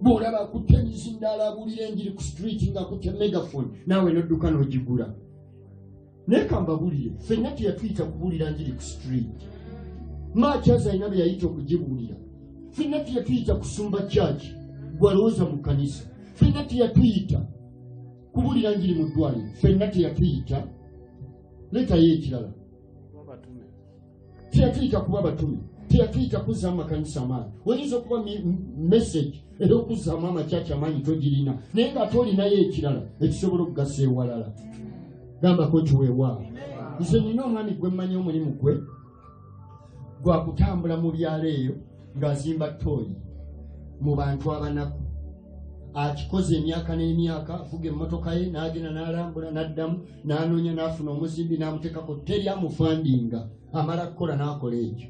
Bw'olaba akutte emizindaala abulira enjiri ku street ng'akutte megaphone naawe n'odduka n'ogigula. Naye kambabulire, ffenna teyatuyita kubuulira njiri ku street. Maakyaza alina bye yayita okugibuulira. Ffenna teyatuyita kusumba church gwalowooza mu kkanisa. Ffenna teyatuyita kubuulira njiri mu ddwaliro. Ffenna teyatuyita leetayo ekirala. Teyatuyita kuba batume. Teyatuyita kuzzaamu makanisa amaanyi. Oyinza okuba message era okuzzaamu amakyaki amaanyi togirina, naye ng'ate olinayo ekirala ekisobola okugasa ewalala. Gambako kiweewaawo. Nze nina omwami gwe mmanyi omulimu gwe gwakutambula mu byalo eyo ng'azimba ttooyi mu bantu abanaku. akikoze emyaka n'emyaka avuga emmotoka ye n'agenda n'alambula n'addamu n'anoonya n'afuna omuzimbi n'amuteekako teri amufandinga amala kukola n'akola ekyo.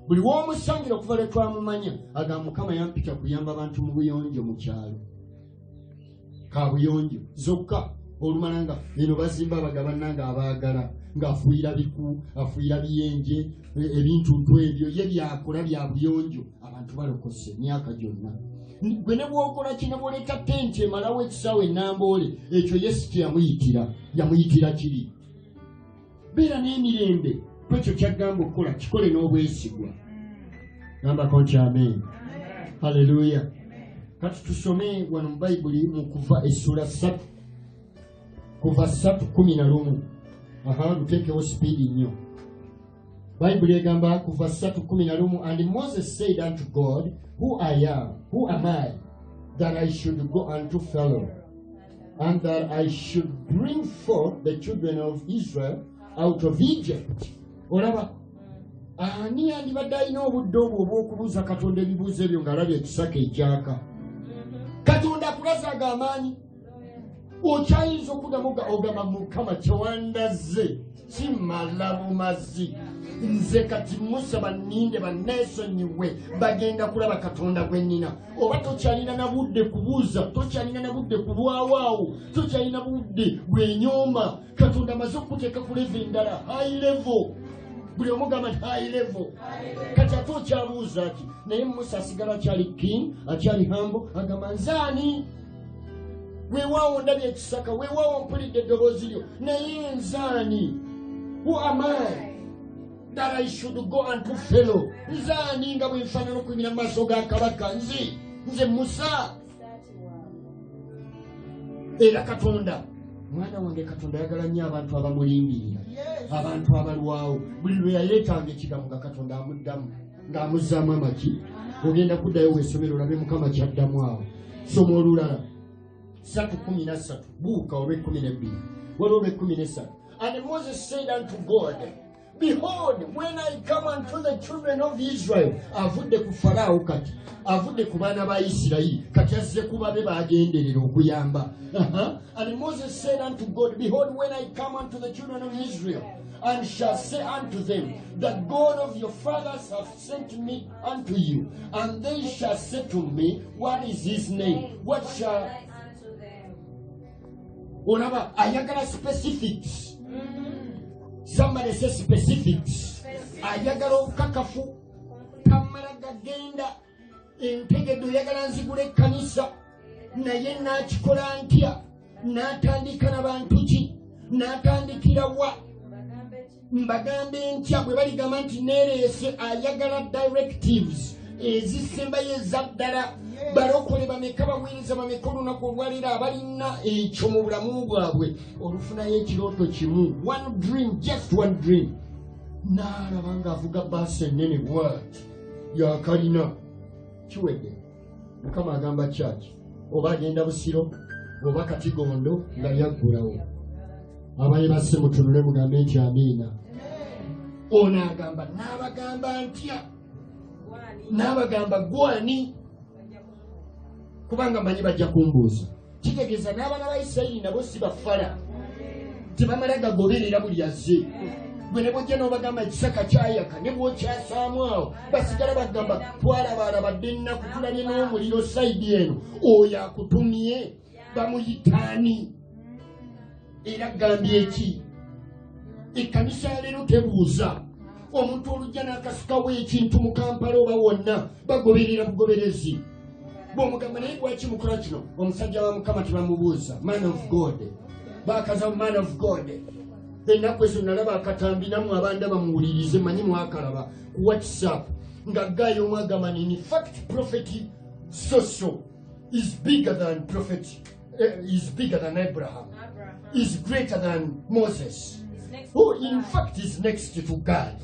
Buli w'omusangira okuva lwe twamumanya agamba Mukama yampita kuyamba abantu mu buyonjo mu kyalo kabuyonjo zokka olumala nga eno bazimba abagabannanga abaagala ng'afuuyira biku afuuyira biyenje ebintuntu ebyo ye byakola bya buyonjo abantu balokose emyaka gyonna. Gwe ne bw'okola kino bw'oleeta tenti emalawo ekisaawe Namboole ekyo Yesu teyamuyitira yamuyitira kiri. Beera n'emirembe kwekyo kyagamba okukola kikole n'obwesigwa. Gambako nti amen. Haleluya. Kati tusome wano mu Bayibuli mu Kuva essula 3 Kuva 3:11. Luteekewo sipiidi nnyo. Bayibuli egamba Kuva 3:11, and Moses said unto God, Who am I, that I should go unto Pharaoh, and that I should bring forth the children of Israel out of Egypt? Olaba, ani andibadde alina obudde obwo obw'okubuuza Katonda ebibuuzo ebyo ng'alabye ekisaka ekyaka? Katonda akulazaga amaanyi. Okyayinza okuddamu ogamba Mukama kyewandazze kimala bumazi. Nze kati musaba nninde banneesonyiwe bagenda kulaba Katonda gwe nnina. Oba tokyalina na budde kubuuza, tokyalina na budde kulwawaawo, tokyalina budde gwenyooma. Katonda amaze okuteeka ku level endala, high level. Buli omugamba nti high level. Kati ate okyabuuza ki? Naye Musa asigala akyali king, akyali humble, agamba nzaani? Weewaawo ndabye ekisaka, weewaawo mpulidde eddoboozi lyo, naye nzaani? Who am I, that I should go unto Pharaoh? Nzaani nga bwe nfaanana okuyimira mu maaso ga kabaka? Nze Musa. Era Katonda, mwana wange Katonda ayagala nnyo abantu abamulindirira, abantu abalwawo. Buli lwe yaleetanga ekigambo nga Katonda amuddamu ng'amuzzaamu amaki. Ogenda kuddayo weesomero olabe Mukama kyaddamu awo. Soma olulala 3:13 Buuka olw'ekkumi waliwo olw'ekkumi. And Moses said unto God, Behold, when I come unto the children of Israel, avudde ku Farao kati, avudde ku baana ba Isirayiri, kati azze kuba be bagenderera okuyamba. And Moses said unto God, Behold, when I come unto the children of Israel, and shall say unto them, The God of your fathers hath sent me unto you, and they shall say to me, What is his name? What shall... Olaba, ayagala specifics. Somebody say specifics. Ayagala obukakafu. Kamala gagenda. Entegedo yagala nzigule ekkanisa. Naye n'akikola ntya? N'atandika n'abantu ki? N'atandikira wa? Mbagambe ntya bwe baligamba nti neereese ayagala directives ezisembayo ezaddala. Barokole bameka baweereza bameka olunaku olwaleero abalina ekyo mu bulamu bwabwe olufunayo ekirooto kimu. One dream, just one dream. N'alaba ng'avuga baasi ennene bw'ati yakalina kiwedde. Mukama agamba kyaki? Oba agenda Busiro oba Katigondo nga yaggulawo. Abaye basse mutunule mugambe nti amiina. Ono agamba n'abagamba ntya? N'abagamba gwani? Kubanga mmanyi bajja kumbuuza. Kitegeeza n'abaana ba Isirayiri nabo si bafala. Tebamala gagoberera buli azze. Gwe ne bw'ojja n'obagamba ekisaka kyayaka ne bw'okyasaamu awo basigala bagamba twalabalabadde ennaku tulabye n'omuliro sayidi eno. Oyo akutumye bamuyitaani. Era agambye eki? Ekkanisa ya leero tebuuza. Omuntu olujja n'akasukawo ekintu mu Kampala oba wonna bagoberera bugoberezi. Bw'omugamba naye lwaki mukola kino? Omusajja wa Mukama tebamubuuza. Man of God. Baakaza man of God. Ennaku ezo nalaba akatambi nammwe abandaba muwulirize manyi mwakalaba ku WhatsApp nga Gayo omu agamba in fact prophet Soso is bigger than prophet is bigger than Abraham. Is greater than Moses. Who in fact is next to God.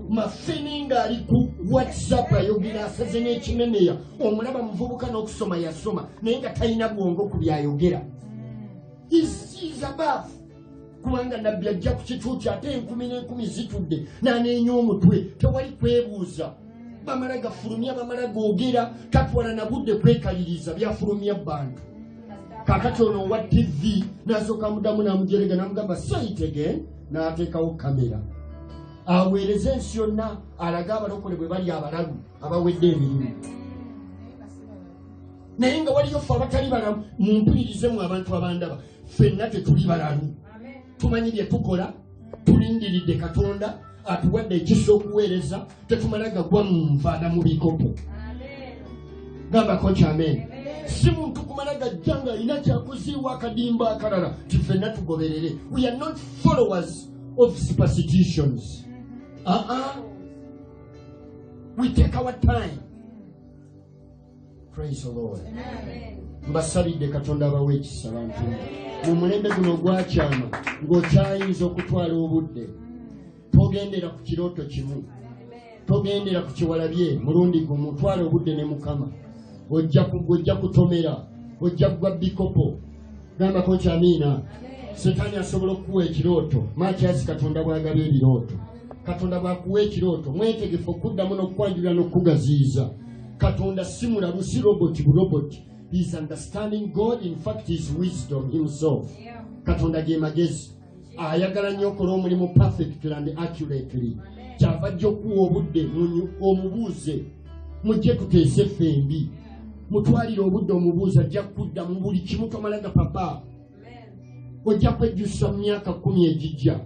Mafini ngali ku WhatsApp ayogera asaze n'ekimemeya. Omulaba muvubuka n'okusoma yasoma naye nga talina bwongo ku byayogera. Is above. Kubanga nabbi ajja ku kicuuki ate 10,000 zitudde n'aneenya omutwe tewali kwebuuza. bamala gafulumya bamala googera tatwala na budde kwekaliriza byafulumya bantu kakati ono wa TV n'asooka mudamu n'amujerega n'amugamba say it again n'ateekawo kamera aweereza ensi yonna alaga abalokole bwe bali abalalu abawedde emirimu naye nga waliyo ffe abatali balamu mumpulirize abantu abandaba ffenna tetuli balalu tumanyi bye tukola tulindiridde Katonda atuwadde ekisa okuweereza tetumala gagwa mu nvaana mu bikopo gambako nti amen si muntu kumala gajja nga alina kyakuziibwa akadimba akalala ti ffenna tugoberere. We are not followers of superstitions. We take our time. Praise the Lord. Mbasalidde Katonda abawe ekisa bantu mu mulembe guno ogwakyama ng'okyayinza okutwala obudde togendera ku kirooto kimu togendera ku kiwalabye mulundi gumu twala obudde ne Mukama ojja kutomera ojja kugwa bikopo gambako nti amiina. Setaani asobola okukuwa ekirooto makyasi Katonda bw'agaba ebirooto. Katonda bw'akuwa ekirooto mwetegefu okuddamu n'okukwanjulira n'okugaziiza. Katonda si mulalu si roboti buloboti. He is understanding God. In fact, he is wisdom himself. Katonda ge magezi ayagala nnyo okola omulimu perfectly and accurately. Kyava ajja okuwa obudde omubuuze mujje tuteese ffembi mutwalire obudde omubuuze ajja kudda mu buli kimu tomalaga papa ojja kwejjusa mu myaka 10 egijja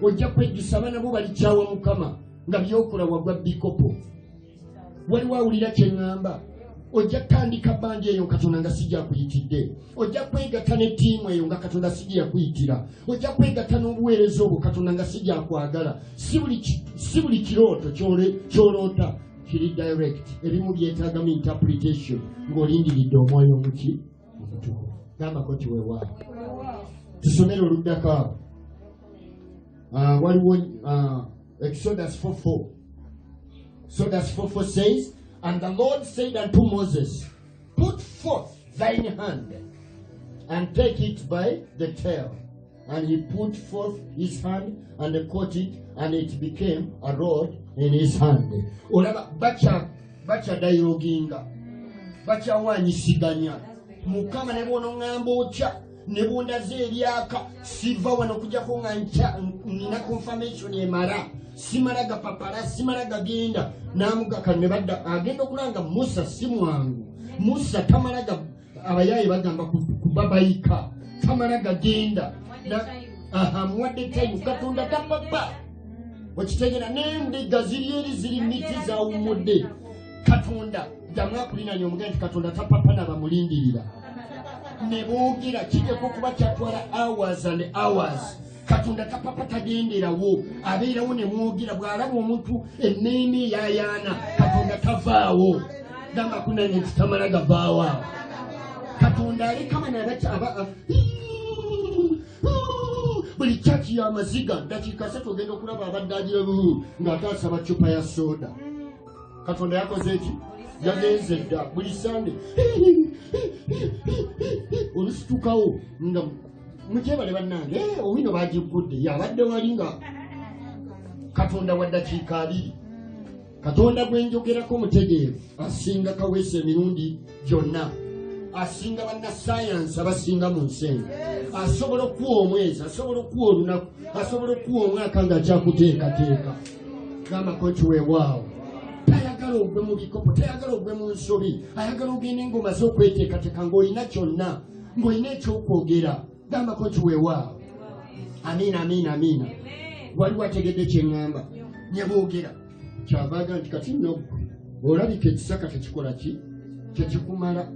ojja kwejjusa abaana bo balikyawa Mukama nga byokola wagwa bikopo. Waliwo awulira kye ŋŋamba ojja kutandika bbanja eyo Katonda nga sijja kuyitidde ojja kwegatta ne ttiimu eyo nga Katonda sijja kuyitira ojja kwegatta n'obuweereza obwo Katonda nga sijja kwagala. Si buli kirooto kyoloota kiri direct. Ebimu byetaagamu interpretation ng'olindiridde omwoyo omuki omutukuvu. Gambako nti weewaawo tusomere oluddako awo. Waliwo Exodus 4:4. Exodus 4:4 says, and the Lord said unto Moses, put forth thine hand and take it by the tail. And he put forth his hand and caught it, and it became a rod in his hand. Olaba bacha dialoginga bacha wanyisiganya Mukama ne bono ngamba otya ne bondaze eryaka siva wano kujjako nga nina confirmation emala simalaga papala simalaga genda namugaka ne badda agenda okulanga Musa si mwangu Musa tamalaga abayayi bagamba kubabayika tamalaga genda muwadde time Katonda tapapa wakitegera n'endiga ziri eri ziri miti zawumudde Katonda jamwakulinanya omugenda nti Katonda tapapa nabamulindirira ne boogera kijjako kuba kyatwala hours and hours. Katonda tapapa tagenderawo abeerawo ne mwogera bw'alaba omuntu emmeeme yayaana Katonda tavaawo gamba kunanye nti tamala gavaawo awo Katonda alekama nabakyaba buli kyaki y'amaziga dakiika 3 ogenda okulaba abadde agira ng'ate asaba cupa ya soda. Katonda yakoze eki yagenze dda buli sande olusitukawo nga mukyebale bannange owino bagivudde yabadde wali nga Katonda wa ddakiika 2. Katonda gwe njogerako mutegeevu asinga kaweesa emirundi gyonna asinga bannasayansi abasinga mu nsi asobola okuwa omwezi asobola okuwa olunaku asobola okuwa omwaka ng'akyakuteekateeka gambako nti weewaawo tayagala ogwe mu bikopo tayagala ogwe mu nsobi ayagala ogenda engoma z'okweteekateeka ng'olina kyonna ng'olina ekyokwogera gambako nti weewaawo. Amiina amiina amiina. Waliwo ategedde kye ŋŋamba nyeboogera kyavaaga nti kati nno olabika ekisaka tekikola ki tekikumala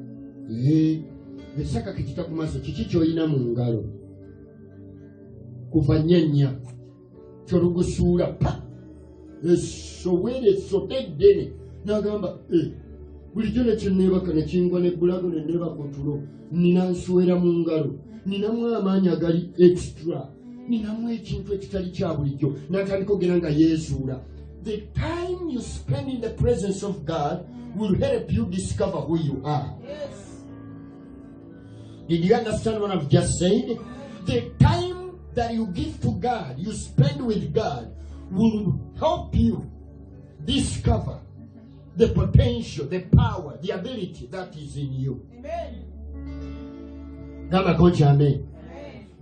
ekisaka kekitakumaze kiki kyolina mu ngalo kuva nnyenya kyolugusuula pa esowere esote eddene n'agamba bulijjo nekyeneebaka nekingwa nebbulago neneebaka otulo nina nswera mu ngalo ninamu amaanyi agali extra ninamu ekintu ekitali kya bulijjo n'atandika ogera nga yeezuula. The time you spend in the presence of God will help you discover who you are. Yes. Did you understand what I've just said? The time that you give to God, you spend with God, will help you discover the potential, the power, the ability that is in you. Amen. Gamba kocha amen.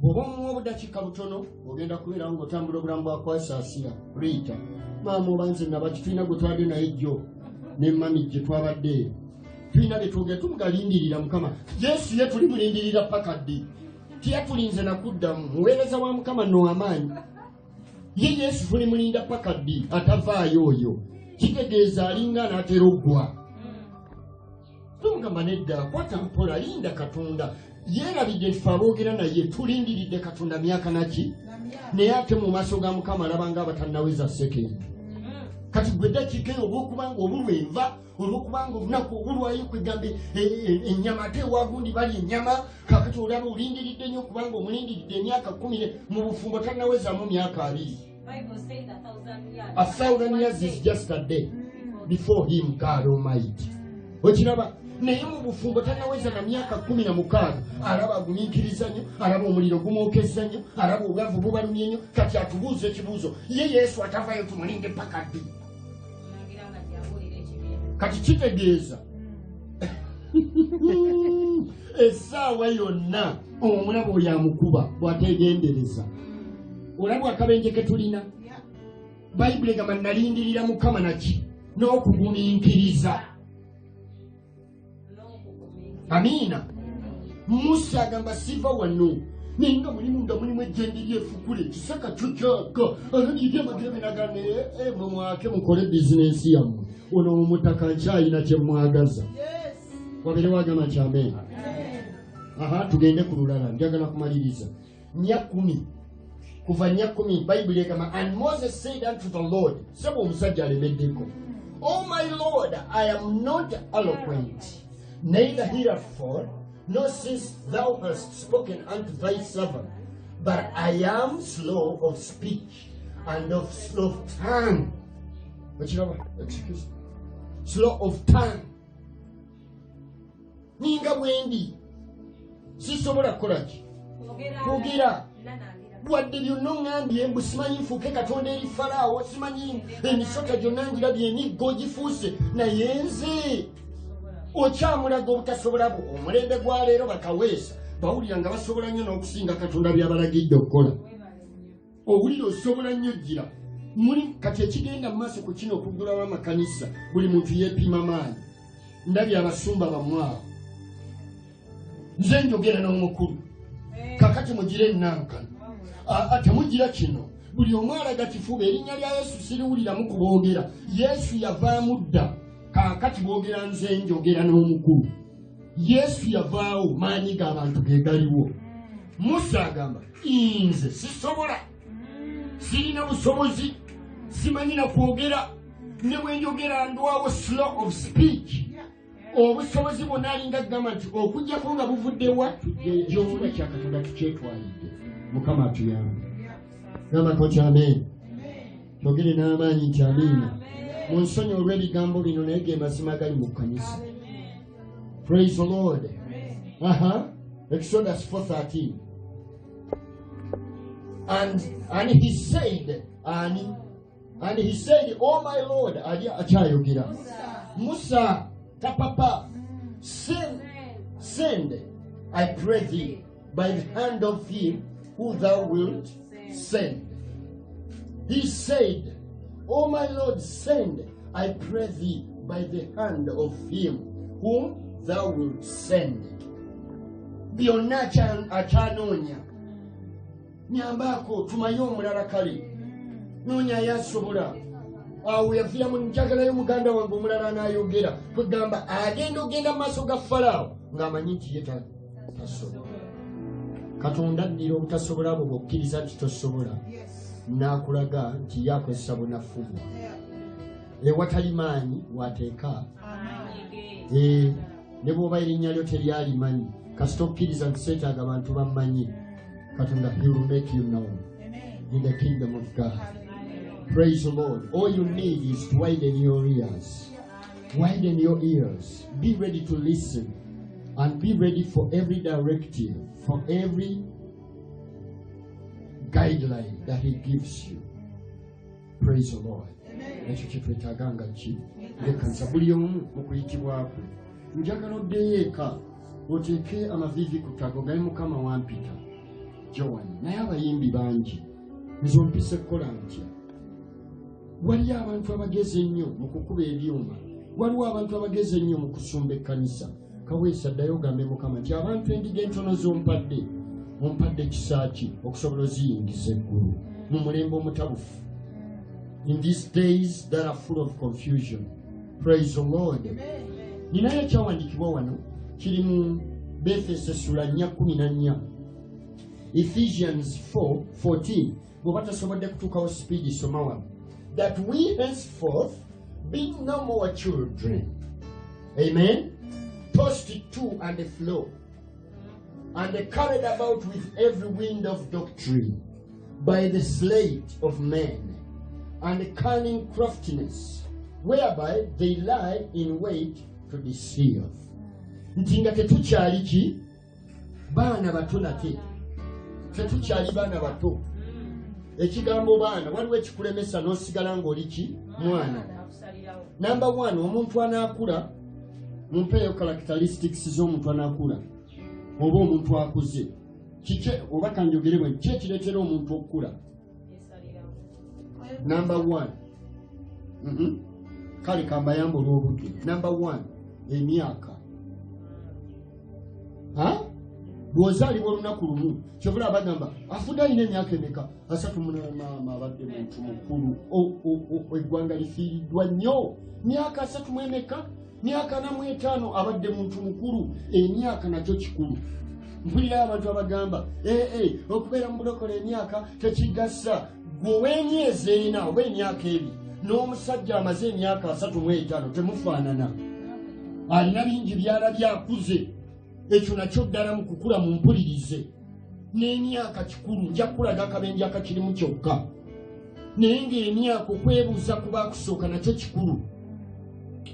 Bw'oba omuwa obudakiika butono ogenda kubeera ng'otambula obulamu bwakwasaasira Rita maama oba nze nabaki tulina gwe twabadde naye jjo ne mami gye twabadde tulina bye twogera tumugalindirira Mukama. Yesu ye tulimulindirira paka ddi tiyatulinze nakuddamu muweereza wa Mukama no amaanyi ye Yesu tulimulinda paka ddi atavaayo oyo kitegeeza alinga anaatera oggwa tumugamba nedda kwata mpola linda Katonda yeerabidde nti fe aboogera naye tulindiridde Katonda myaka naki naye ate mu maaso ga Mukama alaba ng'abatannaweza sekendi kati gwe ddakiika eyo olw'okubanga obulwenva olw'okubanga olunaku obulwayo kwegambe ennyama ate ewagundi bali ennyama kakati olaba olindiridde nnyo kubanga omulindiridde emyaka 10 mu bufumbo tannawezamu myaka 2. 1,000 years is just a day before him, God Almighty. Okiraba naye mu bufumbo tannaweza na myaka 16 alaba agumiikiriza nnyo alaba omuliro gumwokezza nnyo alaba obwavu bubalumye nnyo kati atubuuza ekibuuzo ye Yesu atavayo tumulinde paka ddi kati kitegeeza essaawa yonna omulaba oyo amukuba bw'ategendereza olabwa akabenje ke tulina bayibuli egamba nalindirira Mukama naki n'okugumiikiriza. Amiina. Musa agamba siva wano ninga mulimu ejjendi lyefukule kisaka kyokyoka alabirye amagebe nagane mwake mukole bizinensi yammwe ono omutaka nkyayina kyemwagaza wabere wagamba nti amen. Tugende ku lulala njagala kumaliriza nya 10 kuva nya 10 bayibuli egamba and Moses said unto the Lord sebo omusajja alemeddeko oh my Lord I am not eloquent neither hereafore, nor since thou hast spoken unto thy servant, but I am slow of speech and of slow tongue. Excuse me. Slow of tongue. Ninga bwendi sisobola kukolaki kwogera wadde byonna oŋŋambye mbu simanyi nfuuke Katonda eri Falaawo simanyi emisota gyonna ngirabye emiggo gifuuse naye nze okyamulaga obutasobola bwo omulembe gwa leero bakaweesa bawulira nga basobola nnyo n'okusinga Katonda byabalagidde okukola owulira osobola nnyo gira muli kati ekigenda mu maaso ku kino okuggulawo amakanisa buli muntu yeepima maanyi ndabye abasumba bamwawo nze njogera n'omukulu kakati mugire ennankano temugira kino buli omu alaga kifuba erinnya lya Yesu siriwuliramu kuboogera Yesu yavaamu dda kakati boogera nze njogera n'omukulu Yesu yavaawo maanyi g'abantu gegaliwo. Musa agamba nze sisobola sirina busobozi simanyi na kwogera ne bwe njogera ndwawo slow of speech obusobozi bwonna alinga agamba nti okujjako nga buvuddewa ekyofuba kya Katonda tukyetwalidde Mukama atuyambe gamba koca amen togere n'amaanyi nti amiina munsonyi olw'ebigambo bino naye ge mazima gali mu kanisa. Praise the Lord. Exodus 4:13. And he said, oh my Lord, achayogera Musa tapapa send I pray thee by the hand of him who thou wilt send. He said, oh my Lord, send I pray thee by the hand of him whom thou wilt send. Byonna akyanoonya nyambako tumaye omulala kale noonya yasobola awo yafiiramu njagalayo muganda wange omulala n'ayogera kwegamba ogenda mu maaso ga Falaawo ng'amanyi nti ye tasobola. Katonda addira obutasobola bwo bw'okkiriza nti tosobola n'akulaga nti yakozesa bunafubu ewatali maanyi wateeka ne bw'oba erinnya lyo teryalimanyi kasita okkiriza nti seetaaga abantu bammanyi Katonda he will make you known in the kingdom of God. Praise the Lord. All you need is to widen your ears. Widen your ears. Be ready to listen and be ready for every directive, for every guideline that he gives you. Praise the Lord. Ekyo kye twetaaga nga ki Lekanisa buli omu okuyitibwako. Njagala oddeyo eka oteeke amavivi ku ttako gali Mukama wampita Joan. Naye abayimbi bangi nze ompise kukola ntya. Waliyo abantu abagezi ennyo mu kukuba ebyuma. Waliwo abantu abagezi ennyo mu kusumba ekkanisa. Kaweesa ddayo ogambe Mukama nti abantu endiga entono ompadde kisa ki okusobola oziyingiza eggulu mu mulembe omutabufu. In these days that are full of confusion. Praise the Lord. Ninayo ekyawandiikibwa wano kiri mu Befeso essula 4:14. Ephesians 4:14. Bw'oba tasobodde kutuukawo sipiidi soma wano. That we henceforth be no more children. Amen. Tossed to and fro, and carried about with every wind of doctrine, by the sleight of men, and cunning craftiness, whereby they lie in wait to deceive. Nti nga tetukyali ki? Baana bato nate. Tetukyali baana bato. Ekigambo baana waliwo ekikulemesa n'osigala ng'oli ki? Mwana. Number 1, omuntu anaakula mumpeeyo characteristics z'omuntu anaakula oba omuntu akuze. Kike oba kanjogere bwe ki ekireetera omuntu okukula? Number 1. Kale kambayamba olw'obudde. Number 1, emyaka. Bw'ozaalibwa olunaku lumu kyovula abagamba afudde alina emyaka emeka? 38 maama abadde muntu mukulu. Eggwanga lifiiriddwa nnyo. Myaka 3 emeka? Myaka 45 abadde muntu mukulu. Emyaka nakyo kikulu. Mpulirayo abantu abagamba okubeera mu bulokole emyaka tekigasa. Gwe ow'emyezi 4 oba emyaka 2 n'omusajja amaze emyaka 35 temufaanana. Alina bingi byalabye akuze. Ekyo nakyo ddala mu kukula mu mpulirize. N'emyaka kikulu nja kulaga akabenje akakirimu kyokka. Naye ng'emyaka okwebuuza ku baakusooka nakyo kikulu.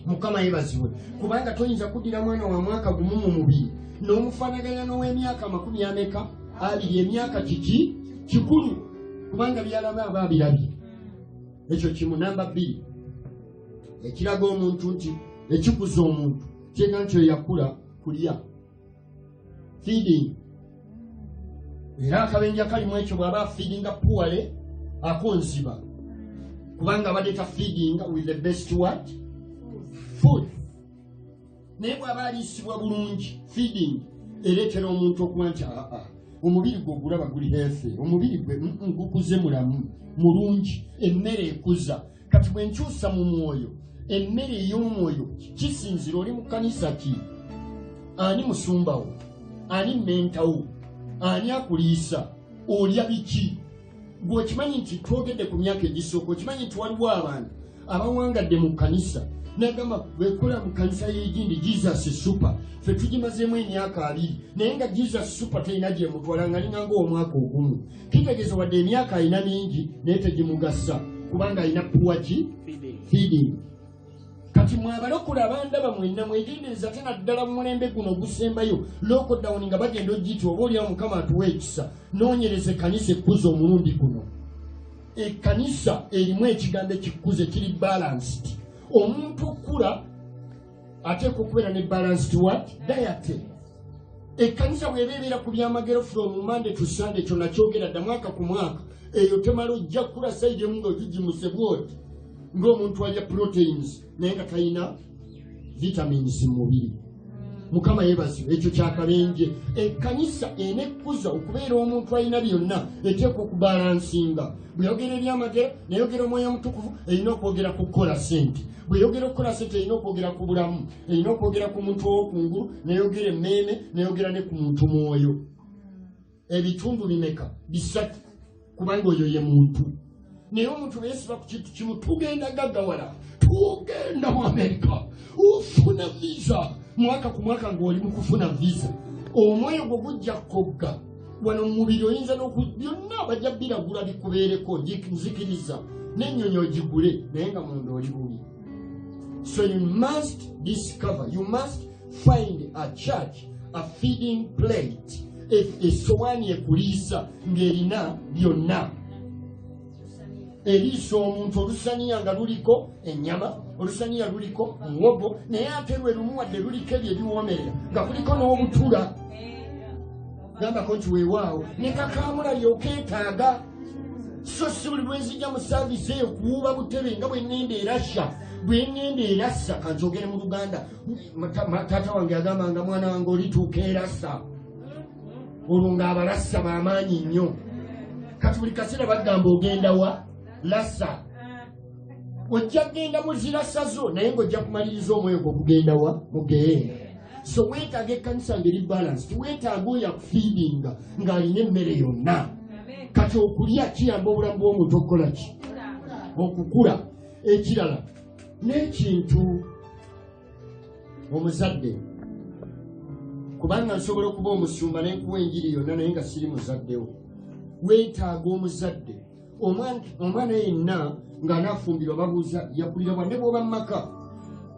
Mukama yeebazibwe. Kubanga toyinza kuddira mwana wa mwaka gumu mu mubiri n'omufaanaganya n'ow'emyaka 20 abiri. Emyaka kiki? Kikulu. Kubanga byalaba aba abirabye. Ekyo kimu. Namba 2, ekiraga omuntu nti ekikuza omuntu kyega nti oyo yakula kulya. Feeding. Era akabenje akalimu ekyo bw'aba feedinga poorly akonziba. Kubanga abadde ta feeding with the best what? Food. Naye bw'aba aliisibwa bulungi feeding ereetera omuntu okuba nti omubiri gwe ogulaba guli healthy. Omubiri gwe gukuze mulamu mulungi. Emmere ekuza. Kati bwe nkyusa mu mwoyo, emmere ey'omwoyo kisinzira oli mu kkanisa ki? Ani musumbawo? Ani mentawo? Ani akuliisa? Olya biki? Gwe okimanyi nti twogedde ku myaka egisooka, okimanyi nti waliwo abantu abawangadde mu kkanisa nagamba bekola mu kkanisa y'egindi Jesus super. Ffe tugimazeemu emyaka 2 naye nga Jesus super talina gye mutwala nga alina ng'omwaka ogumu. Kitegeeza wadde emyaka alina mingi naye tegimugasa kubanga alina puwa ki? Feeding. Kati mwabalokole abandaba mwenna mwegendereza tena ddala mu mulembe guno ogusembayo lockdown nga bagenda ogiyita oba olyawo Mukama atuwa ekisa. Noonyereza ekkanisa ekkuza omulundi guno. Ekkanisa erimu ekigambo ekikuze kiri balanced. Omuntu okula ateekwa okubeera ne balanced what? Diet. Ekkanisa bw'ebeera ku byamagero from Monday to Sunday kyonna kyogera dda mwaka ku mwaka eyo temala ojja kula sayidi emu ng'ogigimuse bwoti ng'omuntu alya proteins naye nga talina vitamins mu mubiri. Mukama yeebazibwe. Ekyo kyakabenje. Ekkanisa enekkuza okubeera omuntu alina byonna eteekwa okubalansinga. Bweyogera ebyamagero neyogera omwoyo omutukuvu erina okwogera ku kukola ssente. Bweyogera okukola ssente erina okwogera ku bulamu. Erina okwogera ku muntu ow'okungulu neyogera emmeeme neyogera ne ku muntu mwoyo. Ebitundu bimeka? 3. Kubanga oyo ye muntu. Naye omuntu beesiba ku kintu kimu. Tugenda gaggawala. Tugenda mu Amerika. Ufuna visa. Mwaka ku mwaka ng'oli mu kufuna visa. Omwoyo gwo gujja kogga. Wano mu mubiri oyinza byonna bajja biragula bikubeereko nzikiriza. N'ennyonyi ogigule naye nga munda oli bubi. So you must discover, you must find a church, a feeding plate. Essowaani ekuliisa ng'erina byonna. eriiso omuntu olusaniya nga luliko ennyama, olusaniya luliko muwogo, naye ate lwe lumuwadde luliko ebyo ebiwoomerera nga kuliko n'obutula. Gambako nti weewaawo ne kakaamula lyokeetaaga. So si buli lwenzijja mu saavisi eyo kuwuuba butebe nga bwe ŋŋenda erasha, bwe ŋŋenda erassa. Kankyogere mu Luganda, taata wange yagambanga mwana wange olituuka erassa, olwo ng'abalassa b'amaanyi nnyo. Kati buli kaseera bagamba ogenda wa lassa, ojja kgenda mu zirassa zo naye ng'ojja kumaliriza omwoyo gw'okugenda wa mugeera. So weetaaga ekkanisa ngeri balance, tiweetaaga oyo akufiidinga ng'alina emmere yonna. Kati okulya kiyamba obulamu bw'omuntu okukola ki? Okukula. Ekirala n'ekintu omuzadde, kubanga nsobola okuba omusumba n'enkuwa enjiri yonna naye nga siri muzaddewo. Weetaaga omuzadde. Omwana yenna ng'anaafumbirwa babuuza yakulira bwa ne bw'oba mumaka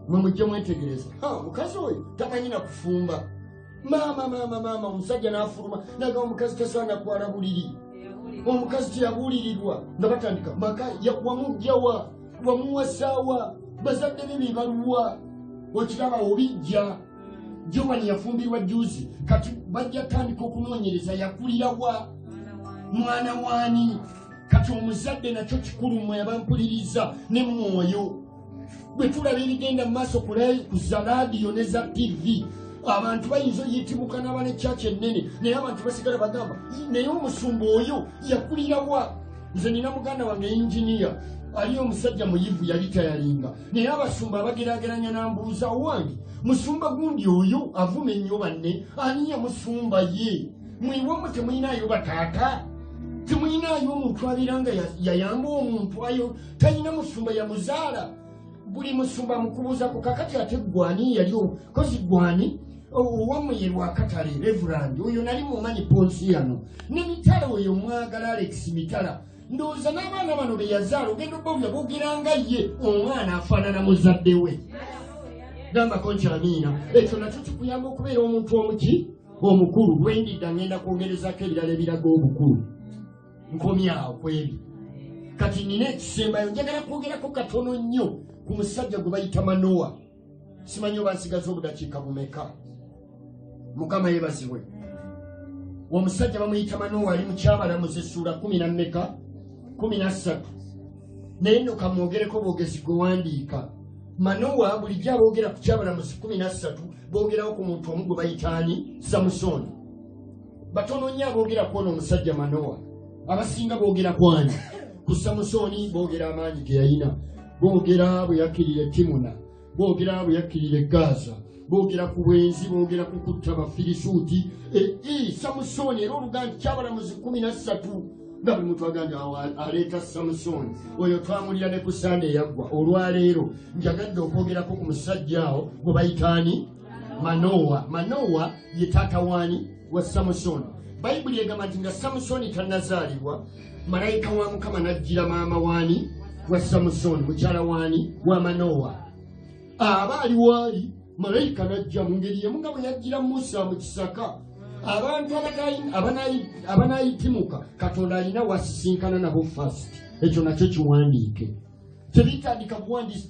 mwe mujje mwetegereza, mukazi oyo tamanyi na kufumba. Maama omusajja n'afuluma naga omukazi tasaana kwala buliri, omukazi teyabuulirirwa nga batandika maka wamugjawa wamuwasaawa bazadde be bebaluwa. Okiraba obijja Jowani yafumbirwa juzi, kati bajja tandika okunoonyereza yakulirawa mwana waani. Kati omuzadde nakyo kikulu mmwe abampuliriza ne mwoyo. Bwe tulaba ebigenda mu maaso ku za laadiyo ne za TV, abantu bayinza oyitibuka n'abane kyaki ennene naye abantu basigala bagamba naye omusumba oyo yakulirawa. Nze nina muganda wange yinginiya ali omusajja muyivu yali tayalinga, naye abasumba abageraageranya nambuuza owange musumba gundi oyo avuma ennyo banne ani yamusumba ye? Mwiwamu temuyinaayo bataata? Temuyinaayo omuntu abeera nga yayamba omuntu ayo talina musumba yamuzaala? Buli musumba mukubuuzaku kakati ate gwani yaliwo kozi gwani owamu ye Lwakatale Reverand oyo nali mumanyi Ponsi yano ne Mitala oyo mwagala Alex Mitala. Ndowooza n'abaana bano be yazaala ogenda obawulira boogeranga ye omwana afaanana muzadde we. Gambako nti amiina. Ekyo nakyo kikuyamba okubeera omuntu omuki omukulu. Lwendidda ngenda kwongerezako ebirala ebiraga obukulu. Nkomyawo kwebi. Kati nina ekisembayo njagala kwogerako katono nnyo ku musajja gwe bayita Manoa. Simanyi oba nsigaza obudakiika bumeka. Mukama yeebazibwe. Omusajja bamuyita Manoa ali mu Kyabalamuzi essuula 13. Naye nno kamwogereko boogezi gwe wandiika. Manoa bulijjo aboogera ku Kyabalamuzi 13 boogerawo ku muntu omu gwe bayitaani Samusoni. Batono nnyo aboogera kw'ono omusajja Manoa. Abasinga boogera kwani? Ku Samusoni boogera amaanyi ge yalina, boogera bwe yakkirira Timuna, boogera bwe yakkirira Gaza, boogera ku bwenzi, boogera ku kutta Bafirisuuti. Samusoni era oluganda Kyabalamuzi 13 nga buli muntu aganja aleeta Samusoni oyo twamulira ne ku Sande yaggwa. Olwaleero njagadde okwogerako ku musajja awo gwe bayitaani Manoa. Manoa ye taata waani wa Samusoni. Bayibuli egamba nti nga Samusoni tannazaalibwa malayika wa Mukama n'ajjira maama waani wa Samusoni mukyala waani wa Manoa. Aba ali waali malayika n'ajja mu ngeri yemu nga bwe yajjira Musa mu kisaka. Abantu abanaayitimuka Katonda alina wasisinkana nabo fast. Ekyo nakyo kiwandiike. Tebitandika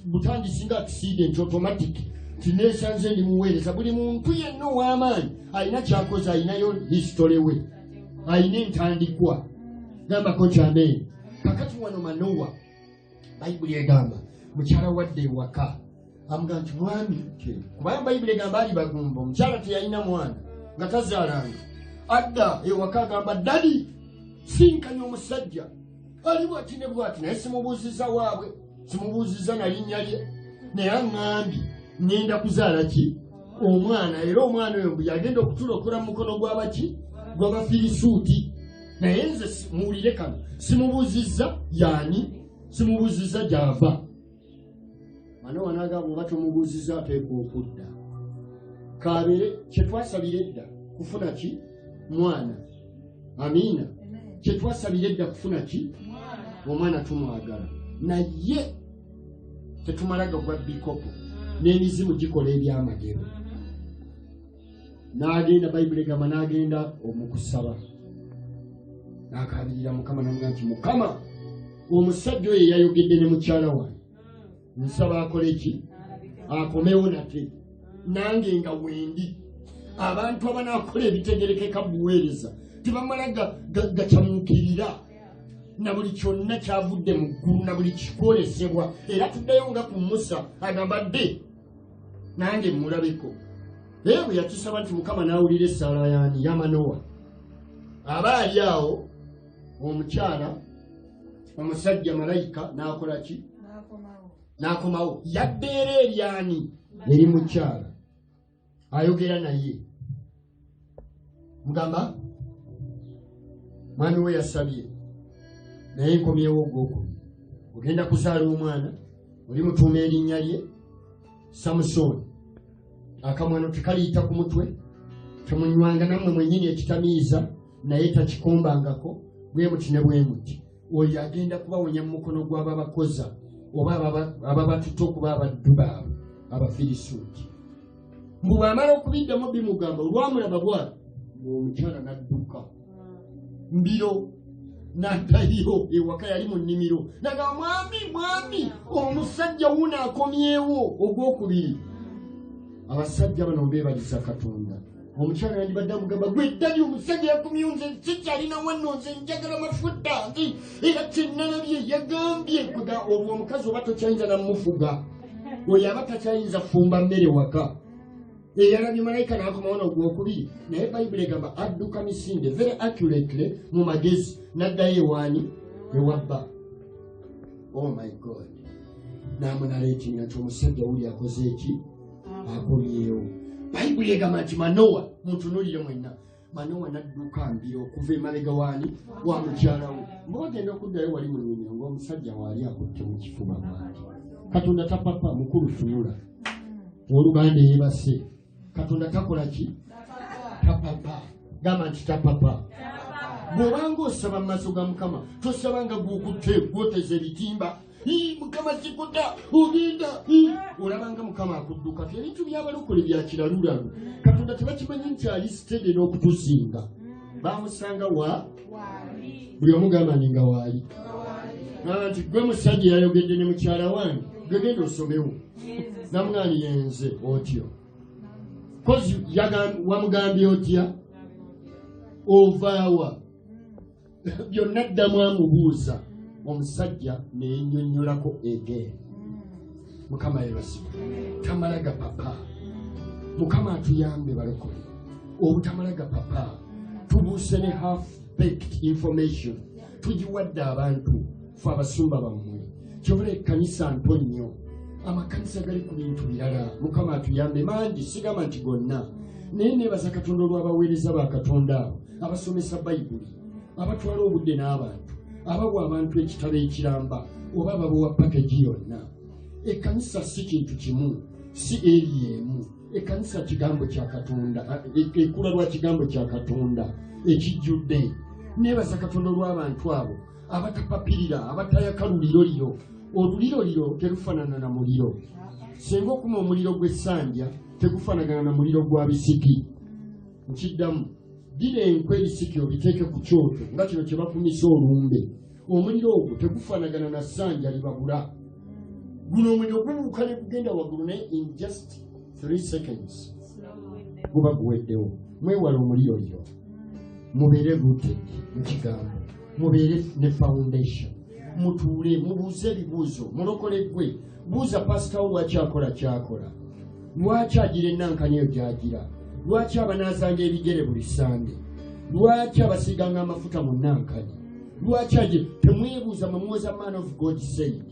butandisi nga accident automatic tineesanze ndi muweereza. Buli muntu yenna ow'amaanyi alina kyakoze, alinayo history we, alina entandikwa. Gambako nti amen. Kakati wano Manoa Bayibuli egamba mukyala wadde ewaka amugamba nti mwami, kubanga Bayibuli egamba ali bagumba omukyala teyalina mwana nga tazaalanga. Adda ewaka agamba dadi sinkanya omusajja ali bwati ne bwati, naye simubuuziza waabwe, simubuuziza na linnya lye, naye aŋŋambye ngenda kuzaala ki? Omwana. Era omwana oyo mbu yagenda okutulokora mu mukono gw'abaki? Gw'Abafirisuuti. Naye nze muwulire kano, simubuuzizza yaani, simubuuzizza gy'ava. Manoa n'agamba oba tomubuuzizza ateekwa okudda. Kabeere kye twasabira edda kufuna ki? Mwana. Amiina. Kye twasabira edda kufuna ki? Omwana tumwagala. Naye tetumalaga gwa bikopo n'emizimu gikola ebyamagero. N'agenda Bayibuli egamba n'agenda omukusaba. N'akabirira Mukama n'amugamba nti Mukama omusajja oyo yayogedde ne mukyala wange nsaba akole ki akomewo nate nange nga wendi abantu abanakola ebitegerekeka buweereza tebamala gakyamukirira na buli kyonna kyavudde mu ggulu na buli kikolesebwa era tuddayo nga ku Musa agambadde nange mulabeko era bwe yakisaba nti Mukama n'awulira essaala yani ya Manowa aba ali awo omukyala omusajja malayika n'akola ki n'akomawo yaddeera eryani eri mukyala ayogera naye mugamba mwami we yasabye naye nkomyewo ogwokubiri ogenda kuzaala omwana oli mutuuma erinnya lye Samusoni akamwano tekaliyita ku mutwe temunywanga nammwe mwennyini ekitamiiza naye takikombangako bwe muti ne bwe muti oyo agenda kubawonya mu mukono gw'ababakoza oba ababatuta okuba abaddu baabwe Abafirisuuti mbu bw'amala okubiddamu bimugamba olwamulaba bw'ati omukyala n'adduka mbiro n'addayo ewaka yali mu nnimiro nagamba mwami omusajja wuno akomyewo ogwokubiri abasajja bano mbeebaliza Katonda omukyala yandibadde amugamba gwe ddali omusajja yakomyewo nze sikyalina wanno nze njagala mafuta era kyennalabye yagambye olwo omukazi oba tokyayinza namufuga oyo aba takyayinza fumba mmere waka eyalabye malayika n'akomawo n'ogwokubiri naye bayibuli egamba adduka misinde very accurately mu magezi n'addayo ewaani ewabba oh my god n'amunaleetinga nti omusajja wuli akoze eki akomyewo bayibuli egamba nti Manowa muntunulire mwenna Manowa n'adduka mbiro okuva emabega waani wa mukyala we ng'ogenda okuddayo wali mu nnimiro ng'omusajja waali akutte mu kifuba bwati Katonda tapapa mukulu tunula oluganda yeebase Katonda takola ki tapapa gamba nti tapapa bw'obanga osaba mu maaso ga Mukama tosabanga gwokutte gwoteza ebitimba Mukama sikuta ogenda olabanga Mukama akudduka ebintu by'abalokole bya kiralulalu Katonda tebakimanyi nti ali sitede n'okutusinga bamusanga buli omugamba ninga waali nti gwe musajja yayogedde ne mukyala wange genda osomewo namugani yenze otyo kozi wamugambye otya ovaawa byonna ddamu amubuuza omusajja nenyonyolako egere Mukama yebasiba tamalaga papa Mukama atuyambe balokole obutamalaga papa tubuuse ne half baked information tugiwadde abantu fe abasumba bammwe kyobula ekkanisa nto nnyo amakanisa gali ku bintu birala Mukama atuyambe mangi sigamba nti gonna naye neebaza Katonda olw'abaweereza ba Katonda abo abasomesa bayibuli abatwala obudde n'abantu abawa abantu ekitabo ekiramba oba babawa package yonna ekkanisa si kintu kimu si eri emu ekkanisa kigambo kya Katonda ekula lwa kigambo kya Katonda ekijjudde neebaza Katonda olw'abantu abo abatapapirira abatayaka luliro oluliro terufaanana na muliro singa okuma omuliro gw'essanja tegufaanagana na muliro gwa bisiki nkiddamu ddira enkwe ebisiki obiteeke ku kyoto nga kino kye bakumisa olumbe omuliro ogwo tegufaanagana na ssanja libabula guno omuliro gubuuka ne gugenda waggulu naye in just 3 seconds guba guweddewo mwewala omuliro mubeere rooted mu kigambo mubeere ne foundation mutuule mubuuze ebibuuzo mulokoleggwe buuza pasitawo lwaki akola kyakola lwaki agira ennankanya eyo gy'agira lwaki abanaazanga ebigere buli sande lwaki abasiganga amafuta mu nnankanya lwaki temwebuuza mwemuwoza man of God said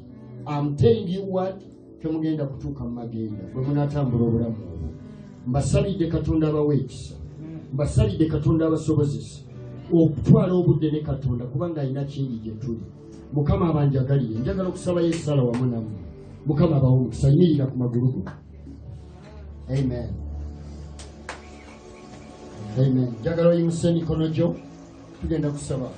I'm telling you what temugenda kutuuka mu magenda bwe munaatambula obulamu obwo mbasalidde Katonda abawa ekisa mbasalidde Katonda abasobozesa okutwala obudde ne Katonda kubanga alina kingi gye tuli Mukama abanjagalire njagala okusaba yessala wamu nammwe Mukama abawe omukisa yimirira ku magulu go amen amen njagala oyimuse emikono gyo tugenda kusaba